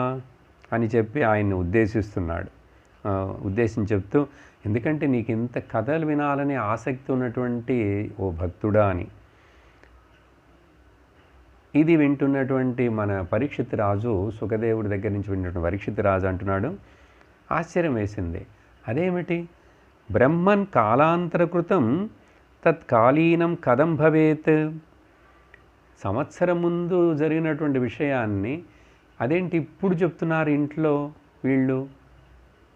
అని చెప్పి ఆయన్ని ఉద్దేశించి చెప్తూ, ఎందుకంటే నీకు ఇంత కథలు వినాలని ఆసక్తి ఉన్నటువంటి ఓ భక్తుడా అని. ఇది వింటున్నటువంటి మన పరీక్షిత్ రాజు, సుఖదేవుడి దగ్గర నుంచి విన్నటువంటి పరీక్షిత్ రాజు అంటున్నాడు, ఆశ్చర్యం వేసింది. అదేమిటి? బ్రహ్మన్ కాలాంతరకృతం తత్కాలీనం కథం భవేత్. సంవత్సరం ముందు జరిగినటువంటి విషయాన్ని అదేంటి ఇప్పుడు చెప్తున్నారు ఇంట్లో వీళ్ళు?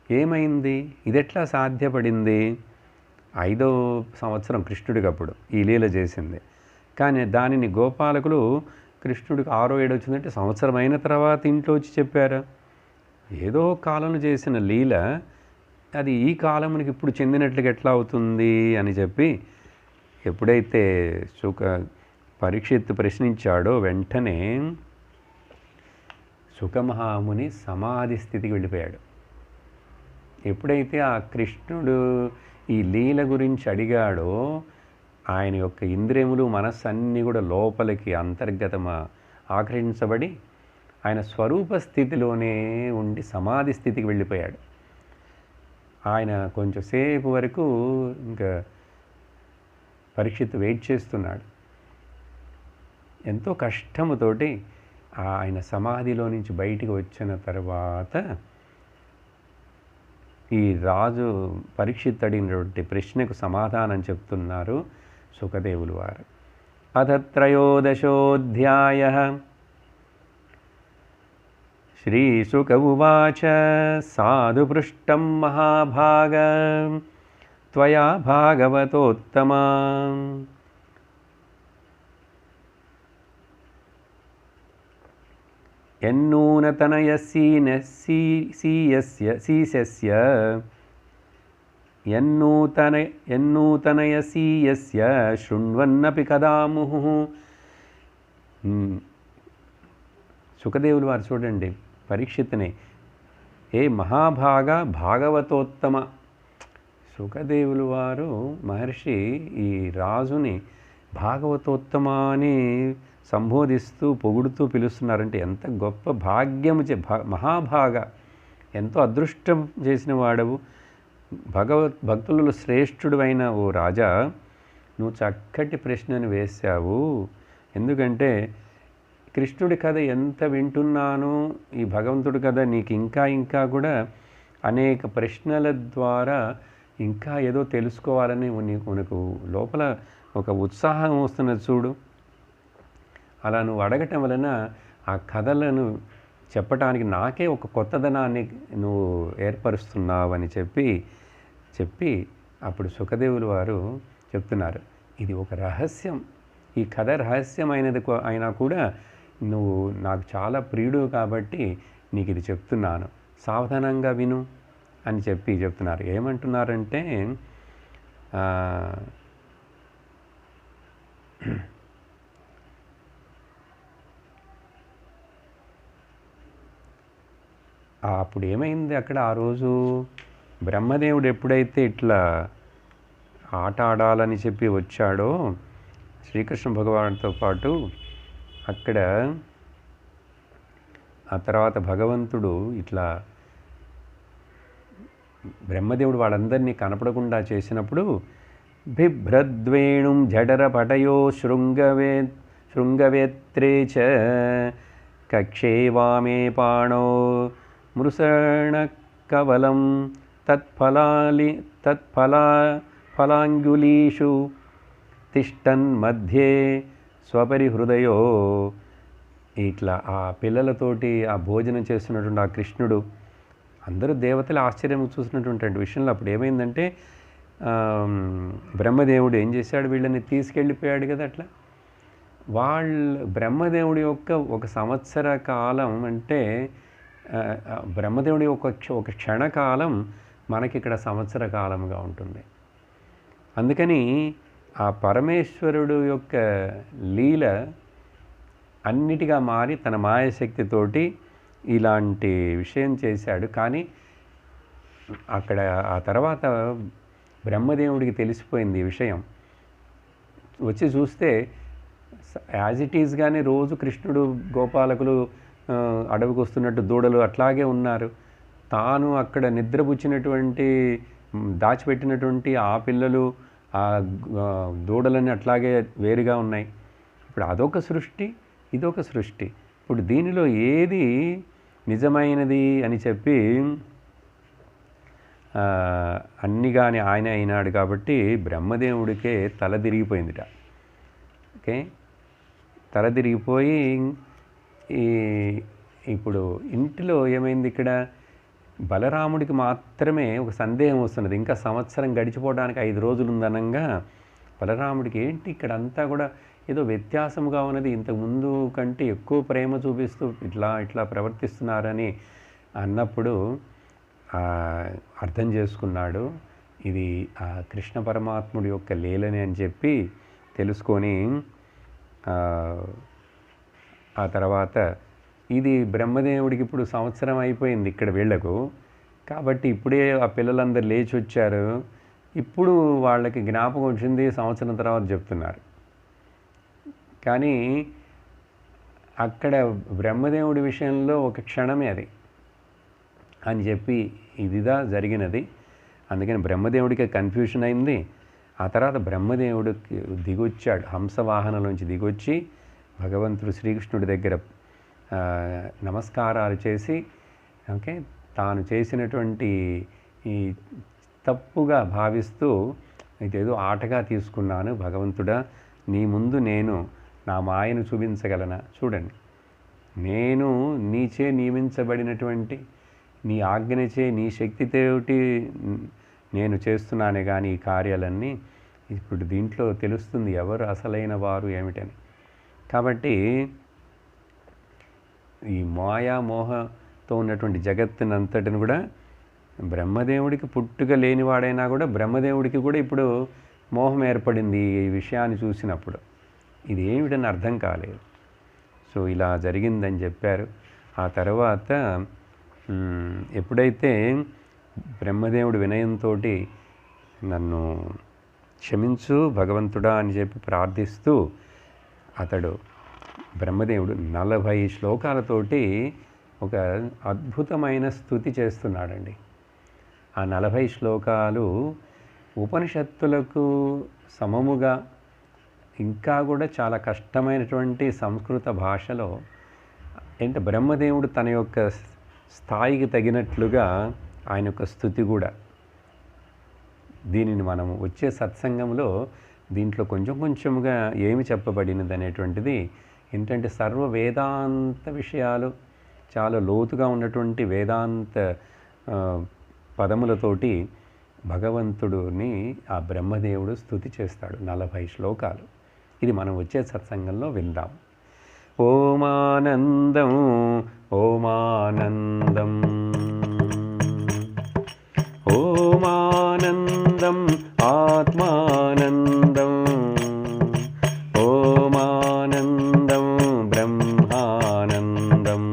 ఏమైంది? ఇదెట్లా సాధ్యపడింది? 5వ సంవత్సరం కృష్ణుడికి అప్పుడు ఈ లీల చేసింది. కానీ దానిని గోపాలకులు కృష్ణుడికి 6వ ఏడు వచ్చిందంటే సంవత్సరం అయిన తర్వాత ఇంట్లో వచ్చి చెప్పారు. ఏదో కాలంలో చేసిన లీల అది ఈ కాలమునికి ఇప్పుడు చెందినట్లుగా ఎట్లా అవుతుంది అని చెప్పి ఎప్పుడైతే పరీక్షిత్తు ప్రశ్నించాడో వెంటనే సుఖమహాముని సమాధి స్థితికి వెళ్ళిపోయాడు. ఎప్పుడైతే ఆ కృష్ణుడు ఈ లీల గురించి అడిగాడో ఆయన యొక్క ఇంద్రియములు మనస్సు అన్నీ కూడా లోపలికి ఆకర్షించబడి ఆయన స్వరూప స్థితిలోనే ఉండి సమాధి స్థితికి వెళ్ళిపోయాడు. ఆయన కొంచెంసేపు వరకు ఇంకా పరీక్షిత్తు వెయిట్ చేస్తున్నాడు. ఎంతో కష్టముతోటి ఆయన సమాధిలో నుంచి బయటికి వచ్చిన తర్వాత ఈ రాజు పరీక్షిత్తు అడిగినటువంటి ప్రశ్నకు సమాధానం చెప్తున్నారు సుఖదేవులు వారు. అథ 13వ శ్రీశుక ఉవాచ సాధు పృష్టం మహాభాగ త్వయా భాగవతోత్తమా యన్నూతనయసీయస్య శృణ్వన్నపి కదాముహు. సుఖదేవులు వారు చూడండి పరీక్షిత్తుని, ఏ మహాభాగ భాగవతోత్తమ. సుఖదేవులు వారు మహర్షి ఈ రాజుని భాగవతోత్తమ అని సంబోధిస్తూ పొగుడుతూ పిలుస్తున్నారంటే ఎంత గొప్ప భాగ్యము మహాభాగ, ఎంతో అదృష్టం చేసిన వాడవు, భక్తులలో శ్రేష్ఠుడు అయిన ఓ రాజా, నువ్వు చక్కటి ప్రశ్నను వేశావు. ఎందుకంటే కృష్ణుడి కథ ఎంత వింటున్నానో ఈ భగవంతుడి కథ నీకు ఇంకా కూడా అనేక ప్రశ్నల ద్వారా ఇంకా ఏదో తెలుసుకోవాలని మనకు లోపల ఒక ఉత్సాహం వస్తున్నది చూడు. అలా నువ్వు అడగటం వలన ఆ కథలను చెప్పటానికి నాకే ఒక కొత్తదనాన్ని నువ్వు ఏర్పరుస్తున్నావు అని చెప్పి అప్పుడు సుఖదేవులు వారు చెప్తున్నారు, ఇది ఒక రహస్యం, ఈ కథ రహస్యమైనది అయినా కూడా నువ్వు నాకు చాలా ప్రియుడు కాబట్టి నీకు ఇది చెప్తున్నాను, సావధానంగా విను అని చెప్తున్నారు. ఏమంటున్నారంటే అప్పుడు ఏమైంది అక్కడ ఆ రోజు బ్రహ్మదేవుడు ఎప్పుడైతే ఇట్లా ఆట ఆడాలని చెప్పి వచ్చాడో శ్రీకృష్ణ భగవానుడితో పాటు అక్కడ ఆ తర్వాత భగవంతుడు ఇట్లా బ్రహ్మదేవుడు వాళ్ళందరినీ కనపడకుండా చేసినప్పుడు బిభ్రద్వేణుం జఠర పటయో శృంగవేత్రే చ కక్షే వామే పాణో మృసణకవలం తత్ఫలాంగులీషు తిష్టన్ మధ్యే స్వపరిహృదయో ఇట్లా ఆ పిల్లలతోటి ఆ భోజనం చేస్తున్నటువంటి ఆ కృష్ణుడు, అందరూ దేవతలు ఆశ్చర్యం చూసినటువంటి విషయంలో అప్పుడు ఏమైందంటే బ్రహ్మదేవుడు ఏం చేశాడు, వీళ్ళని తీసుకెళ్ళిపోయాడు కదా అట్లా. బ్రహ్మదేవుడి యొక్క ఒక సంవత్సర కాలం అంటే బ్రహ్మదేవుడి ఒక క్షణకాలం మనకిక్కడ సంవత్సర కాలంగా ఉంటుంది. అందుకని ఆ పరమేశ్వరుడు యొక్క లీల అన్నిటిగా మారి తన మాయాశక్తితోటి ఇలాంటి విషయం చేశాడు. కానీ అక్కడ ఆ తర్వాత బ్రహ్మదేవుడికి తెలిసిపోయింది ఈ విషయం. వచ్చి చూస్తే యాజ్ ఇట్ ఈజ్గానే రోజు కృష్ణుడు గోపాలకులు అడవికి వస్తున్నట్టు దూడలు అట్లాగే ఉన్నారు. తాను అక్కడ నిద్రపుచ్చినటువంటి దాచిపెట్టినటువంటి ఆ పిల్లలు ఆ దూడలన్నీ అట్లాగే వేరుగా ఉన్నాయి. ఇప్పుడు అదొక సృష్టి, ఇదొక సృష్టి. ఇప్పుడు దీనిలో ఏది నిజమైనది అని చెప్పి అన్నిగాని ఆయన అయినాడు కాబట్టి బ్రహ్మదేవుడికే తల తిరిగిపోయిందిట. ఓకే, తల తిరిగిపోయి ఇప్పుడు ఇంటిలో ఏమైంది, ఇక్కడ బలరాముడికి మాత్రమే ఒక సందేహం వస్తున్నది. ఇంకా సంవత్సరం గడిచిపోవడానికి 5 రోజులు ఉందనంగా బలరాముడికి ఏంటి ఇక్కడ అంతా కూడా ఏదో వ్యత్యాసంగా ఉన్నది, ఇంతకుముందు కంటే ఎక్కువ ప్రేమ చూపిస్తూ ఇట్లా ప్రవర్తిస్తున్నారని అన్నప్పుడు అర్థం చేసుకున్నాడు. ఇది ఆ కృష్ణ పరమాత్ముడి యొక్క లీలని అని చెప్పి తెలుసుకొని ఆ తర్వాత ఇది బ్రహ్మదేవుడికి ఇప్పుడు సంవత్సరం అయిపోయింది ఇక్కడ వీళ్లకు. కాబట్టి ఇప్పుడే ఆ పిల్లలందరూ లేచి వచ్చారు. ఇప్పుడు వాళ్ళకి జ్ఞాపకం వచ్చింది, సంవత్సరం తర్వాత చెప్తున్నారు. కానీ అక్కడ బ్రహ్మదేవుడి విషయంలో ఒక క్షణమే అది అని చెప్పి ఇదిదా జరిగినది. అందుకని బ్రహ్మదేవుడికి కన్ఫ్యూషన్ అయింది. ఆ తర్వాత బ్రహ్మదేవుడికి దిగొచ్చాడు, హంసవాహనంలోంచి దిగొచ్చి భగవంతుడు శ్రీకృష్ణుడి దగ్గర నమస్కారాలు చేసి, ఓకే, తాను చేసినటువంటి ఈ తప్పుగా భావిస్తూ ఇదేదో ఆటగా తీసుకున్నాను భగవంతుడా, నీ ముందు నేను నా మాయను చూపించగలనా? చూడండి, నేను నీచే నియమించబడినటువంటి నీ ఆజ్ఞచే నీ శక్తితోటి నేను చేస్తున్నానే కానీ ఈ కార్యాలన్నీ. ఇప్పుడు దీంట్లో తెలుస్తుంది ఎవరు అసలైన వారు ఏమిటని. కాబట్టి ఈ మాయామోహతో ఉన్నటువంటి జగత్తునంతటిని కూడా బ్రహ్మదేవుడికి పుట్టుక లేనివాడైనా కూడా బ్రహ్మదేవుడికి కూడా ఇప్పుడు మోహం ఏర్పడింది ఈ విషయాన్ని చూసినప్పుడు. ఇది ఏమిటని అర్థం కాలేదు. సో ఇలా జరిగిందని చెప్పారు. ఆ తర్వాత ఎప్పుడైతే బ్రహ్మదేవుడు వినయంతో నన్ను క్షమించు భగవంతుడా అని చెప్పి ప్రార్థిస్తూ అతడు బ్రహ్మదేవుడు 40 శ్లోకాలతోటి ఒక అద్భుతమైన స్తుతి చేస్తున్నాడండి. ఆ 40 శ్లోకాలు ఉపనిషత్తులకు సమముగా ఇంకా కూడా చాలా కష్టమైనటువంటి సంస్కృత భాషలో అంటే బ్రహ్మదేవుడు తన యొక్క స్థాయికి తగినట్లుగా ఆయన యొక్క స్తుతి కూడా. దీనిని మనము వచ్చే సత్సంగంలో దీంట్లో కొంచెంగా ఏమి చెప్పబడినది అనేటువంటిది ఏంటంటే సర్వ వేదాంత విషయాలు చాలా లోతుగా ఉన్నటువంటి వేదాంత పదములతోటి భగవంతుడిని ఆ బ్రహ్మదేవుడు స్తుతి చేస్తాడు. 40 శ్లోకాలు. ఇది మనం వచ్చే సత్సంగంలో విందాం. ఓమానందం ఓమానందం ఓమానందం ఆత్మానందం ఓమానందం బ్రహ్మానందం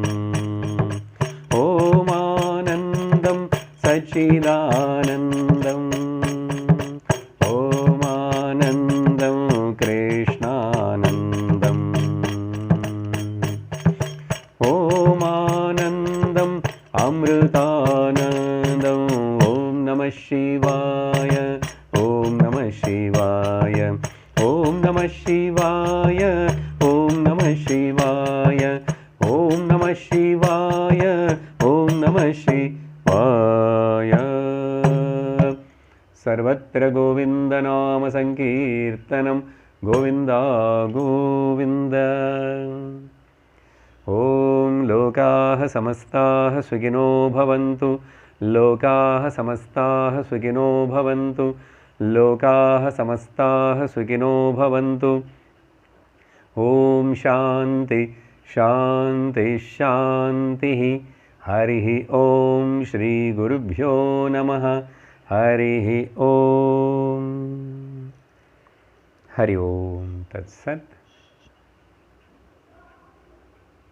ఓమానందం సచ్చిదానందం ఓమానందం కృష్ణానందం ఓమానందం అమృతానందం. ఓం నమః శివాయ ఓం నమః శివాయ ఓం నమః శివాయ ఓం నమః శివాయ ఓం నమః శివాయ ఓం నమః శివాయ. సర్వత్ర గోవిందనామ సంకీర్తనం గోవింద గోవింద. ॐ लोकाः समस्ताः सुखिनो भवन्तु, लोकाः समस्ताः सुखिनो भवन्तु, लोकाः समस्ताः सुखिनो भवन्तु। ॐ शान्ति शान्ति शान्तिः। हरिः ॐ श्रीगुरुभ्यो नमः। हरिः ॐ। हरि ओम तत्सत्।